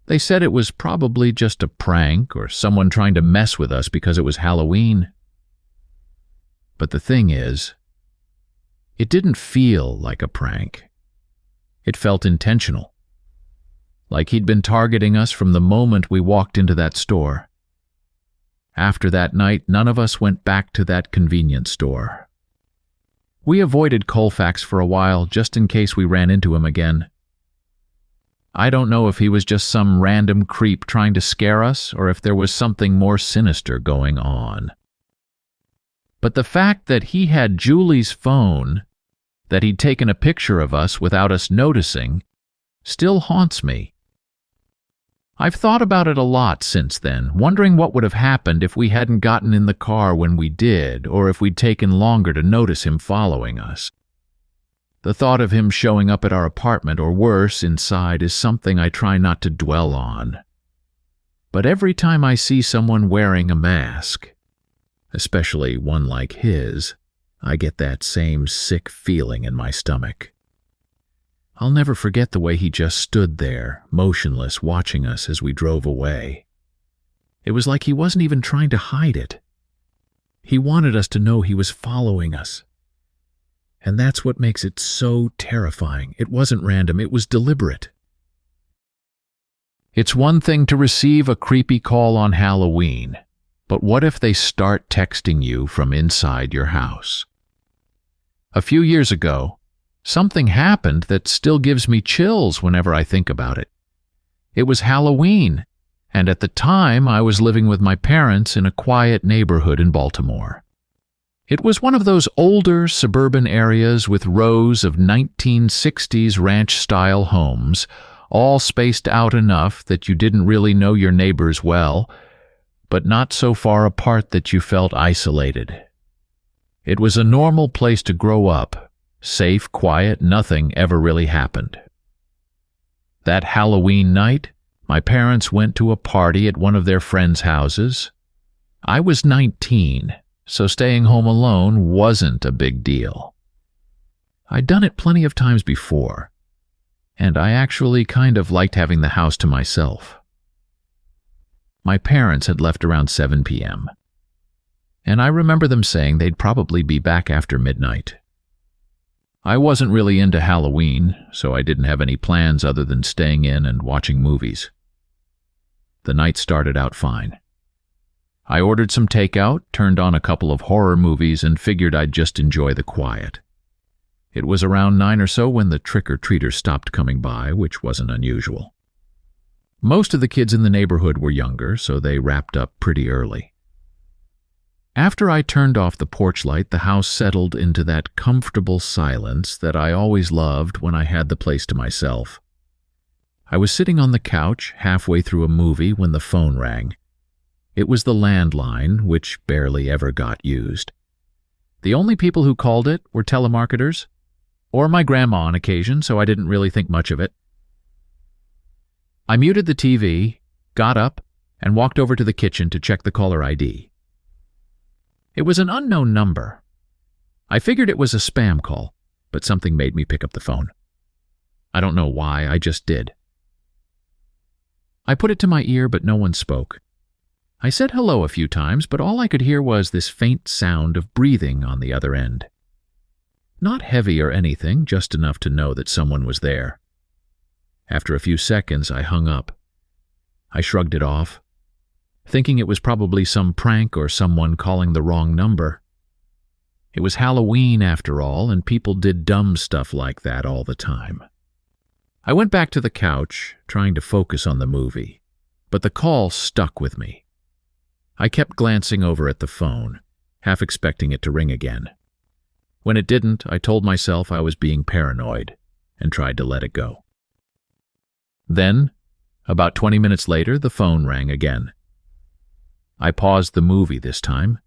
They said it was probably just a prank or someone trying to mess with us because it was Halloween. But the thing is, it didn't feel like a prank. It felt intentional. Like he'd been targeting us from the moment we walked into that store. After that night, none of us went back to that convenience store. We avoided Colfax for a while just in case we ran into him again. I don't know if he was just some random creep trying to scare us or if there was something more sinister going on. But the fact that he had Julie's phone, that he'd taken a picture of us without us noticing, still haunts me. I've thought about it a lot since then, wondering what would have happened if we hadn't gotten in the car when we did, or if we'd taken longer to notice him following us. The thought of him showing up at our apartment, or worse, inside, is something I try not to dwell on. But every time I see someone wearing a mask, especially one like his, I get that same sick feeling in my stomach. I'll never forget the way he just stood there, motionless, watching us as we drove away. It was like he wasn't even trying to hide it. He wanted us to know he was following us. And that's what makes it so terrifying. It wasn't random, it was deliberate. It's one thing to receive a creepy call on Halloween, but what if they start texting you from inside your house? A few years ago, something happened that still gives me chills whenever I think about it. It was Halloween, and at the time I was living with my parents in a quiet neighborhood in Baltimore. It was one of those older suburban areas with rows of 1960s ranch-style homes, all spaced out enough that you didn't really know your neighbors well, but not so far apart that you felt isolated. It was a normal place to grow up, safe, quiet, nothing ever really happened. That Halloween night, my parents went to a party at one of their friends' houses. I was 19. So staying home alone wasn't a big deal. I'd done it plenty of times before, and I actually kind of liked having the house to myself. My parents had left around 7 p.m., and I remember them saying they'd probably be back after midnight. I wasn't really into Halloween, so I didn't have any plans other than staying in and watching movies. The night started out fine. I ordered some takeout, turned on a couple of horror movies, and figured I'd just enjoy the quiet. It was around 9 or so when the trick-or-treaters stopped coming by, which wasn't unusual. Most of the kids in the neighborhood were younger, so they wrapped up pretty early. After I turned off the porch light, the house settled into that comfortable silence that I always loved when I had the place to myself. I was sitting on the couch halfway through a movie when the phone rang. It was the landline, which barely ever got used. The only people who called it were telemarketers, or my grandma on occasion, so I didn't really think much of it. I muted the TV, got up, and walked over to the kitchen to check the caller ID. It was an unknown number. I figured it was a spam call, but something made me pick up the phone. I don't know why, I just did. I put it to my ear, but no one spoke. I said hello a few times, but all I could hear was this faint sound of breathing on the other end. Not heavy or anything, just enough to know that someone was there. After a few seconds, I hung up. I shrugged it off, thinking it was probably some prank or someone calling the wrong number. It was Halloween after all, and people did dumb stuff like that all the time. I went back to the couch, trying to focus on the movie, but the call stuck with me. I kept glancing over at the phone, half expecting it to ring again. When it didn't, I told myself I was being paranoid and tried to let it go. Then, about 20 minutes later, the phone rang again. I paused the movie this time,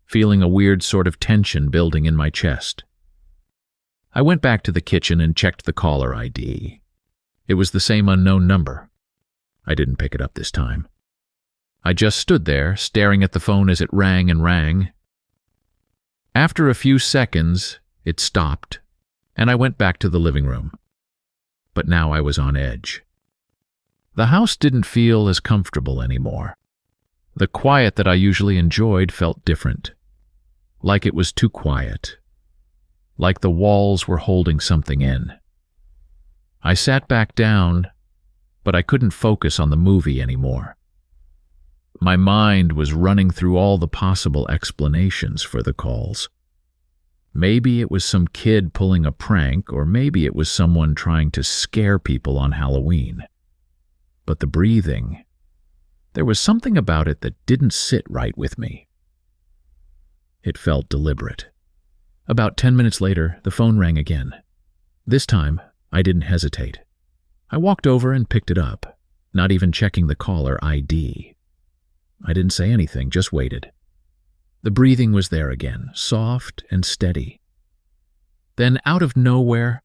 feeling a weird sort of tension building in my chest. I went back to the kitchen and checked the caller ID. It was the same unknown number. I didn't pick it up this time. I just stood there, staring at the phone as it rang and rang. After a few seconds, it stopped, and I went back to the living room. But now I was on edge. The house didn't feel as comfortable anymore. The quiet that I usually enjoyed felt different. Like it was too quiet. Like the walls were holding something in. I sat back down, but I couldn't focus on the movie anymore. My mind was running through all the possible explanations for the calls. Maybe it was some kid pulling a prank, or maybe it was someone trying to scare people on Halloween. But the breathing, there was something about it that didn't sit right with me. It felt deliberate. About 10 minutes later, the phone rang again. This time, I didn't hesitate. I walked over and picked it up, not even checking the caller ID. I didn't say anything, just waited. The breathing was there again, soft and steady. Then, out of nowhere,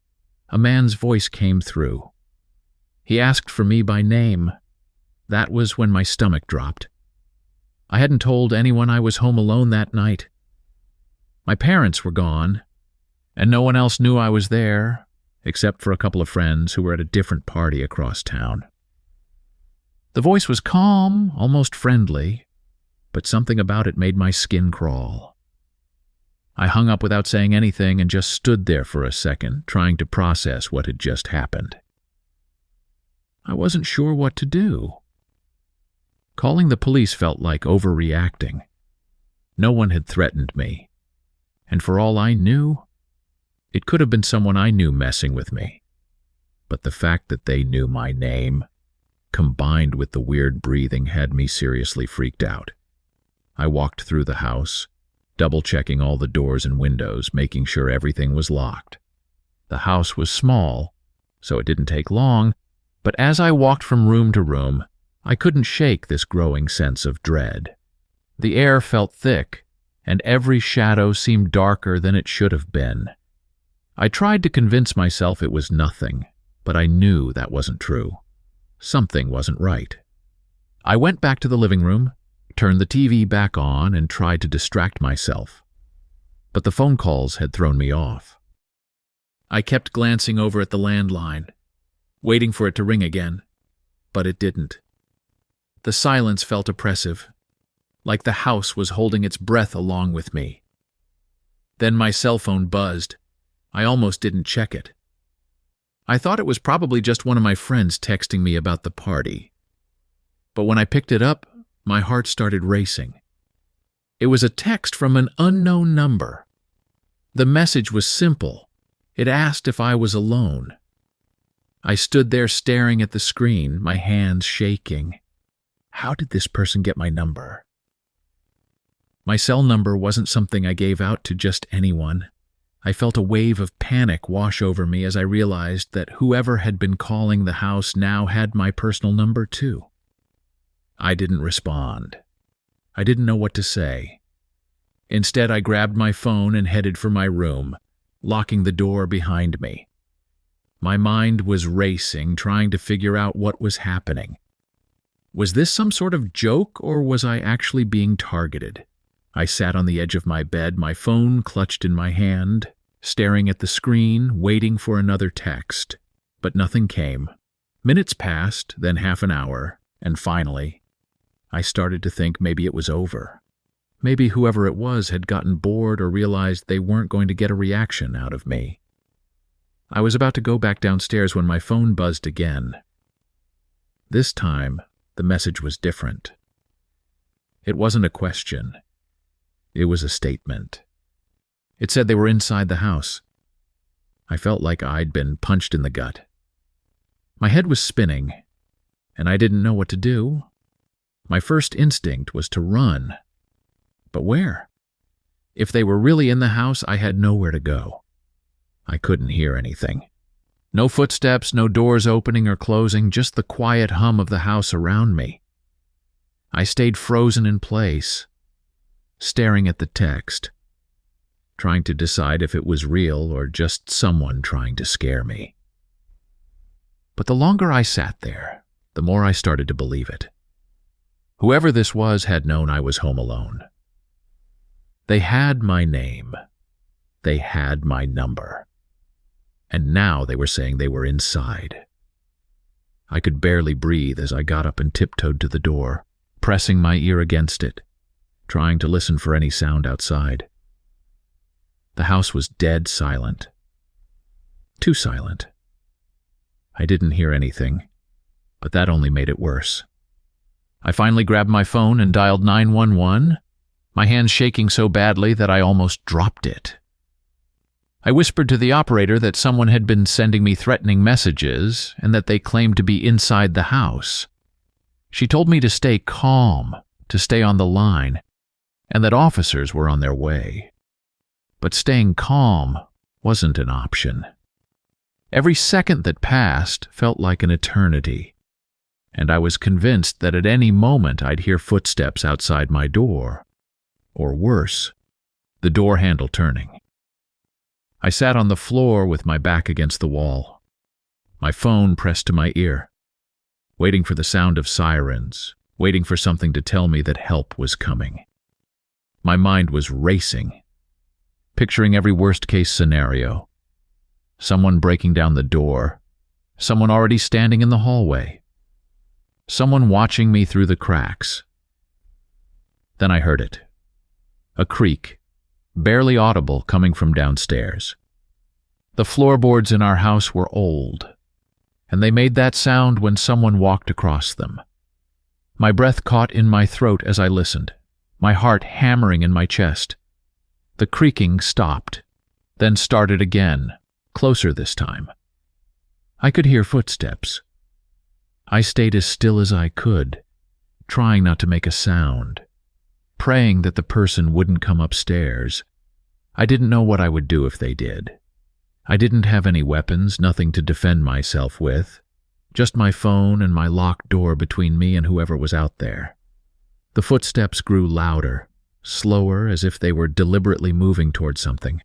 a man's voice came through. He asked for me by name. That was when my stomach dropped. I hadn't told anyone I was home alone that night. My parents were gone, and no one else knew I was there, except for a couple of friends who were at a different party across town. The voice was calm, almost friendly, but something about it made my skin crawl. I hung up without saying anything and just stood there for a second, trying to process what had just happened. I wasn't sure what to do. Calling the police felt like overreacting. No one had threatened me, and for all I knew, it could have been someone I knew messing with me. But the fact that they knew my name, combined with the weird breathing, had me seriously freaked out. I walked through the house, double-checking all the doors and windows, making sure everything was locked. The house was small, so it didn't take long, but as I walked from room to room, I couldn't shake this growing sense of dread. The air felt thick, and every shadow seemed darker than it should have been. I tried to convince myself it was nothing, but I knew that wasn't true. Something wasn't right. I went back to the living room, turned the TV back on, and tried to distract myself. But the phone calls had thrown me off. I kept glancing over at the landline, waiting for it to ring again, but it didn't. The silence felt oppressive, like the house was holding its breath along with me. Then my cell phone buzzed. I almost didn't check it. I thought it was probably just one of my friends texting me about the party. But when I picked it up, my heart started racing. It was a text from an unknown number. The message was simple. It asked if I was alone. I stood there staring at the screen, my hands shaking. How did this person get my number? My cell number wasn't something I gave out to just anyone. I felt a wave of panic wash over me as I realized that whoever had been calling the house now had my personal number too. I didn't respond. I didn't know what to say. Instead, I grabbed my phone and headed for my room, locking the door behind me. My mind was racing, trying to figure out what was happening. Was this some sort of joke, or was I actually being targeted? I sat on the edge of my bed, my phone clutched in my hand, staring at the screen, waiting for another text. But nothing came. Minutes passed, then half an hour, and finally, I started to think maybe it was over. Maybe whoever it was had gotten bored or realized they weren't going to get a reaction out of me. I was about to go back downstairs when my phone buzzed again. This time, the message was different. It wasn't a question. It was a statement. It said they were inside the house. I felt like I'd been punched in the gut. My head was spinning, and I didn't know what to do. My first instinct was to run. But where? If they were really in the house, I had nowhere to go. I couldn't hear anything. No footsteps, no doors opening or closing, just the quiet hum of the house around me. I stayed frozen in place, staring at the text, trying to decide if it was real or just someone trying to scare me. But the longer I sat there, the more I started to believe it. Whoever this was had known I was home alone. They had my name. They had my number. And now they were saying they were inside. I could barely breathe as I got up and tiptoed to the door, pressing my ear against it, trying to listen for any sound outside. The house was dead silent. Too silent. I didn't hear anything, but that only made it worse. I finally grabbed my phone and dialed 911, my hands shaking so badly that I almost dropped it. I whispered to the operator that someone had been sending me threatening messages and that they claimed to be inside the house. She told me to stay calm, to stay on the line, and that officers were on their way. But staying calm wasn't an option. Every second that passed felt like an eternity, and I was convinced that at any moment I'd hear footsteps outside my door, or worse, the door handle turning. I sat on the floor with my back against the wall, my phone pressed to my ear, waiting for the sound of sirens, waiting for something to tell me that help was coming. My mind was racing, picturing every worst-case scenario. Someone breaking down the door, someone already standing in the hallway, someone watching me through the cracks. Then I heard it. A creak, barely audible, coming from downstairs. The floorboards in our house were old, and they made that sound when someone walked across them. My breath caught in my throat as I listened, my heart hammering in my chest. The creaking stopped, then started again, closer this time. I could hear footsteps. I stayed as still as I could, trying not to make a sound, praying that the person wouldn't come upstairs. I didn't know what I would do if they did. I didn't have any weapons, nothing to defend myself with, just my phone and my locked door between me and whoever was out there. The footsteps grew louder, slower, as if they were deliberately moving toward something.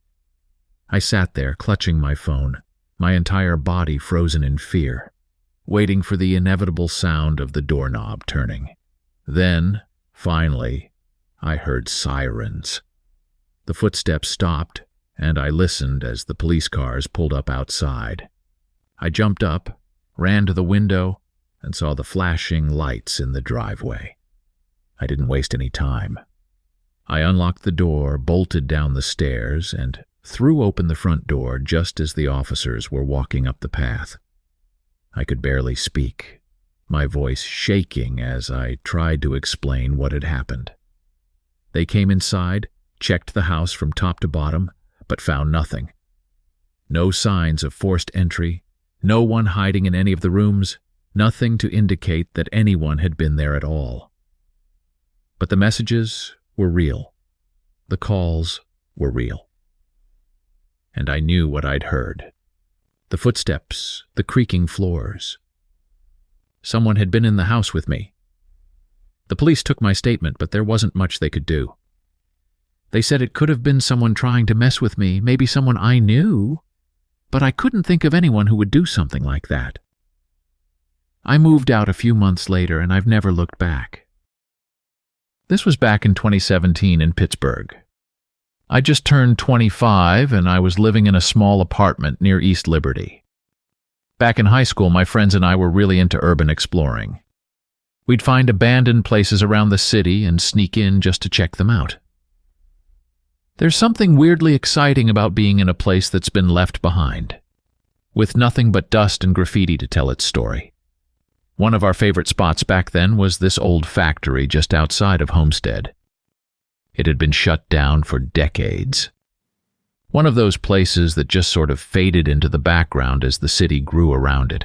I sat there, clutching my phone, my entire body frozen in fear, waiting for the inevitable sound of the doorknob turning. Then, finally, I heard sirens. The footsteps stopped, and I listened as the police cars pulled up outside. I jumped up, ran to the window, and saw the flashing lights in the driveway. I didn't waste any time. I unlocked the door, bolted down the stairs, and threw open the front door just as the officers were walking up the path. I could barely speak, my voice shaking as I tried to explain what had happened. They came inside, checked the house from top to bottom, but found nothing. No signs of forced entry, no one hiding in any of the rooms, nothing to indicate that anyone had been there at all. But the messages were real. The calls were real. And I knew what I'd heard. The footsteps, the creaking floors. Someone had been in the house with me. The police took my statement, but there wasn't much they could do. They said it could have been someone trying to mess with me, maybe someone I knew, but I couldn't think of anyone who would do something like that. I moved out a few months later, and I've never looked back. This was back in 2017 in Pittsburgh. I just turned 25, and I was living in a small apartment near East Liberty. Back in high school, my friends and I were really into urban exploring. We'd find abandoned places around the city and sneak in just to check them out. There's something weirdly exciting about being in a place that's been left behind, with nothing but dust and graffiti to tell its story. One of our favorite spots back then was this old factory just outside of Homestead. It had been shut down for decades. One of those places that just sort of faded into the background as the city grew around it.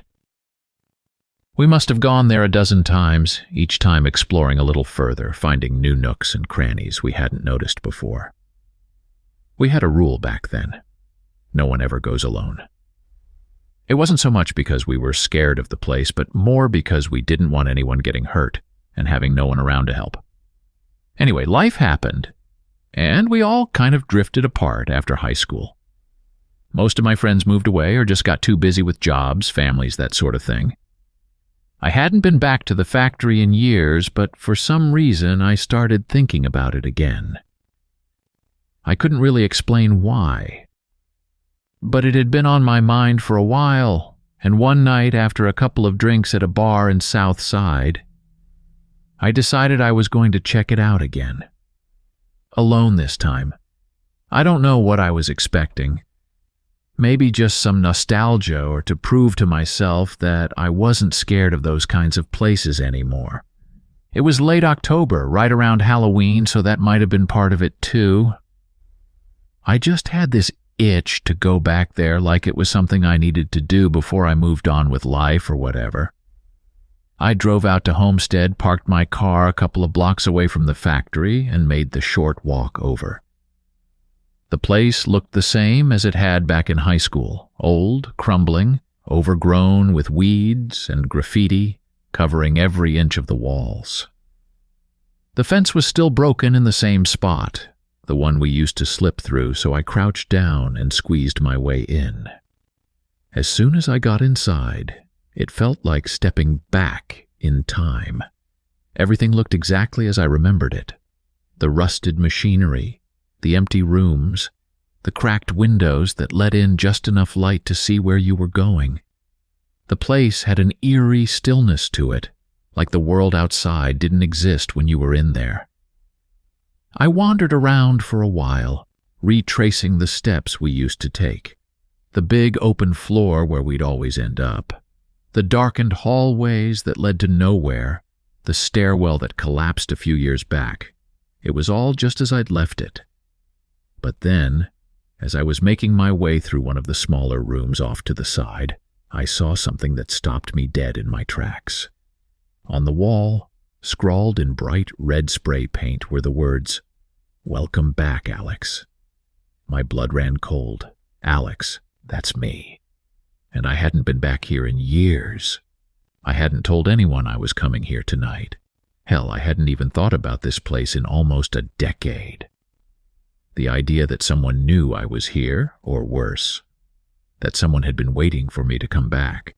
We must have gone there a dozen times, each time exploring a little further, finding new nooks and crannies we hadn't noticed before. We had a rule back then. No one ever goes alone. It wasn't so much because we were scared of the place, but more because we didn't want anyone getting hurt and having no one around to help. Anyway, life happened, and we all kind of drifted apart after high school. Most of my friends moved away or just got too busy with jobs, families, that sort of thing. I hadn't been back to the factory in years, but for some reason I started thinking about it again. I couldn't really explain why. But it had been on my mind for a while, and one night after a couple of drinks at a bar in South Side, I decided I was going to check it out again. Alone this time. I don't know what I was expecting. Maybe just some nostalgia or to prove to myself that I wasn't scared of those kinds of places anymore. It was late October, right around Halloween, so that might have been part of it too. I just had this itch to go back there like it was something I needed to do before I moved on with life or whatever. I drove out to Homestead, parked my car a couple of blocks away from the factory, and made the short walk over. The place looked the same as it had back in high school, old, crumbling, overgrown with weeds and graffiti covering every inch of the walls. The fence was still broken in the same spot, the one we used to slip through, so I crouched down and squeezed my way in. As soon as I got inside, it felt like stepping back in time. Everything looked exactly as I remembered it. The rusted machinery, the empty rooms, the cracked windows that let in just enough light to see where you were going. The place had an eerie stillness to it, like the world outside didn't exist when you were in there. I wandered around for a while, retracing the steps we used to take. The big open floor where we'd always end up. The darkened hallways that led to nowhere. The stairwell that collapsed a few years back. It was all just as I'd left it. But then, as I was making my way through one of the smaller rooms off to the side, I saw something that stopped me dead in my tracks. On the wall, scrawled in bright red spray paint, were the words, "Welcome back, Alex." My blood ran cold. Alex, that's me. And I hadn't been back here in years. I hadn't told anyone I was coming here tonight. Hell, I hadn't even thought about this place in almost a decade. The idea that someone knew I was here, or worse, that someone had been waiting for me to come back,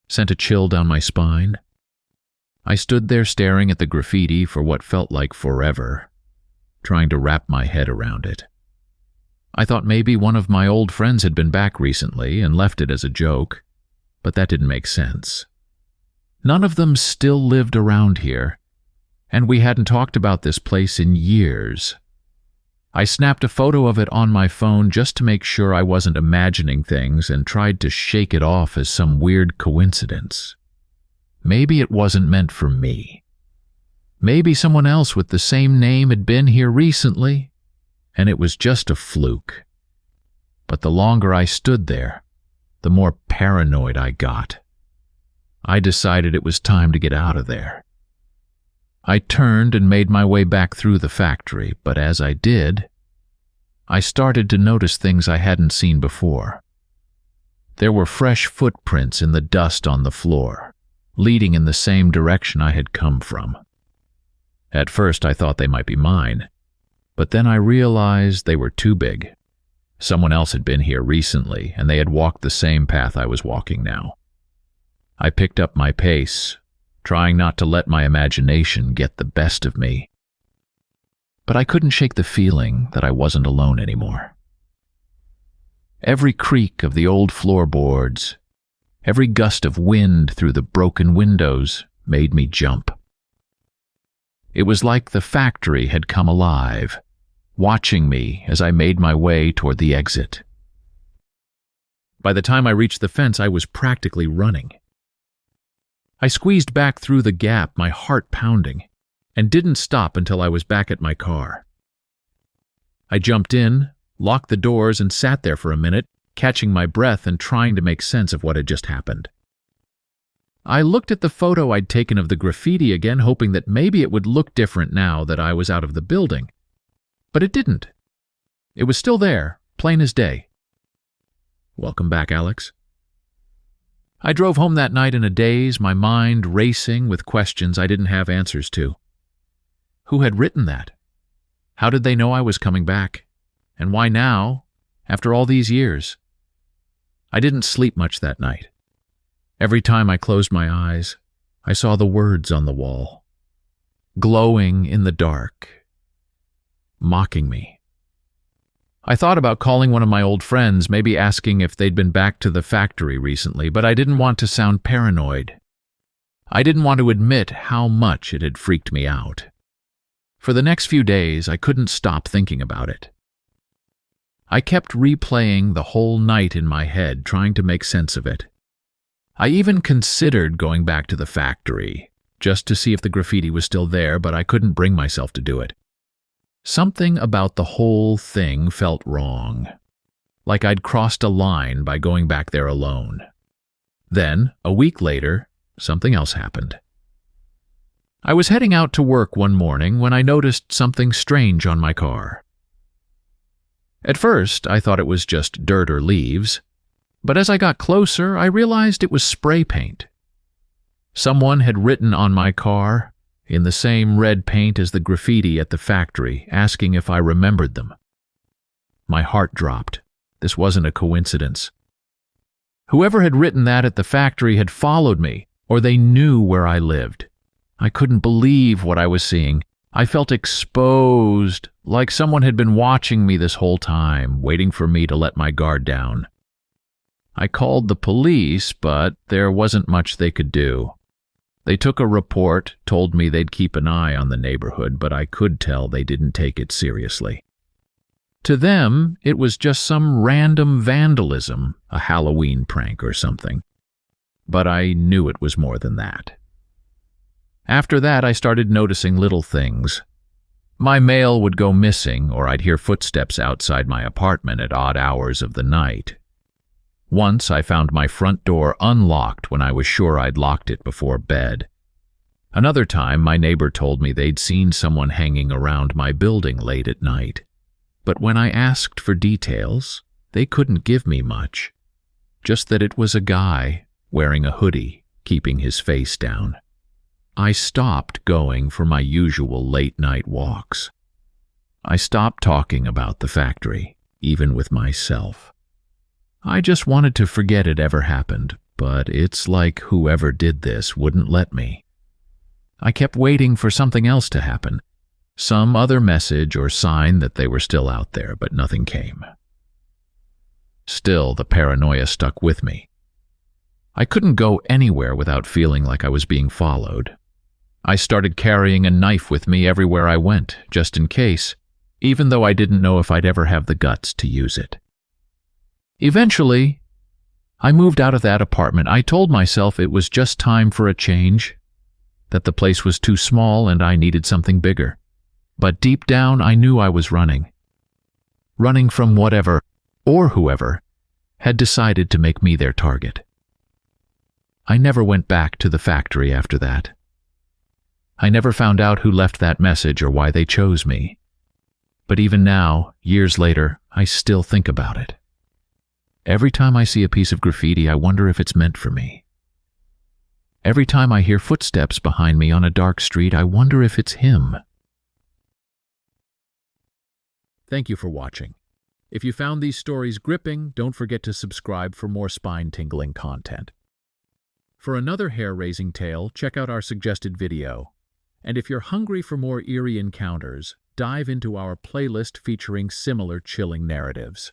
sent a chill down my spine. I stood there staring at the graffiti for what felt like forever, trying to wrap my head around it. I thought maybe one of my old friends had been back recently and left it as a joke, but that didn't make sense. None of them still lived around here, and we hadn't talked about this place in years. I snapped a photo of it on my phone just to make sure I wasn't imagining things and tried to shake it off as some weird coincidence. Maybe it wasn't meant for me. Maybe someone else with the same name had been here recently, and it was just a fluke. But the longer I stood there, the more paranoid I got. I decided it was time to get out of there. I turned and made my way back through the factory, but as I did, I started to notice things I hadn't seen before. There were fresh footprints in the dust on the floor, leading in the same direction I had come from. At first I thought they might be mine, but then I realized they were too big. Someone else had been here recently, and they had walked the same path I was walking now. I picked up my pace, trying not to let my imagination get the best of me. But I couldn't shake the feeling that I wasn't alone anymore. Every creak of the old floorboards, every gust of wind through the broken windows made me jump. It was like the factory had come alive, watching me as I made my way toward the exit. By the time I reached the fence, I was practically running. I squeezed back through the gap, my heart pounding, and didn't stop until I was back at my car. I jumped in, locked the doors, and sat there for a minute, catching my breath and trying to make sense of what had just happened. I looked at the photo I'd taken of the graffiti again, hoping that maybe it would look different now that I was out of the building. But it didn't. It was still there, plain as day. Welcome back, Alex. I drove home that night in a daze, my mind racing with questions I didn't have answers to. Who had written that? How did they know I was coming back? And why now, after all these years? I didn't sleep much that night. Every time I closed my eyes, I saw the words on the wall, glowing in the dark, mocking me. I thought about calling one of my old friends, maybe asking if they'd been back to the factory recently, but I didn't want to sound paranoid. I didn't want to admit how much it had freaked me out. For the next few days, I couldn't stop thinking about it. I kept replaying the whole night in my head, trying to make sense of it. I even considered going back to the factory, just to see if the graffiti was still there, but I couldn't bring myself to do it. Something about the whole thing felt wrong, like I'd crossed a line by going back there alone. Then, a week later, something else happened. I was heading out to work one morning when I noticed something strange on my car. At first, I thought it was just dirt or leaves, but as I got closer, I realized it was spray paint. Someone had written on my car, in the same red paint as the graffiti at the factory, asking if I remembered them. My heart dropped. This wasn't a coincidence. Whoever had written that at the factory had followed me, or they knew where I lived. I couldn't believe what I was seeing. I felt exposed, like someone had been watching me this whole time, waiting for me to let my guard down. I called the police, but there wasn't much they could do. They took a report, told me they'd keep an eye on the neighborhood, but I could tell they didn't take it seriously. To them, it was just some random vandalism, a Halloween prank or something. But I knew it was more than that. After that, I started noticing little things. My mail would go missing, or I'd hear footsteps outside my apartment at odd hours of the night. Once I found my front door unlocked when I was sure I'd locked it before bed. Another time, my neighbor told me they'd seen someone hanging around my building late at night. But when I asked for details, they couldn't give me much. Just that it was a guy wearing a hoodie, keeping his face down. I stopped going for my usual late-night walks. I stopped talking about the factory, even with myself. I just wanted to forget it ever happened, but it's like whoever did this wouldn't let me. I kept waiting for something else to happen, some other message or sign that they were still out there, but nothing came. Still, the paranoia stuck with me. I couldn't go anywhere without feeling like I was being followed. I started carrying a knife with me everywhere I went, just in case, even though I didn't know if I'd ever have the guts to use it. Eventually, I moved out of that apartment. I told myself it was just time for a change, that the place was too small and I needed something bigger. But deep down, I knew I was running. Running from whatever, or whoever, had decided to make me their target. I never went back to the factory after that. I never found out who left that message or why they chose me. But even now, years later, I still think about it. Every time I see a piece of graffiti, I wonder if it's meant for me. Every time I hear footsteps behind me on a dark street, I wonder if it's him. Thank you for watching. If you found these stories gripping, don't forget to subscribe for more spine-tingling content. For another hair-raising tale, check out our suggested video. And if you're hungry for more eerie encounters, dive into our playlist featuring similar chilling narratives.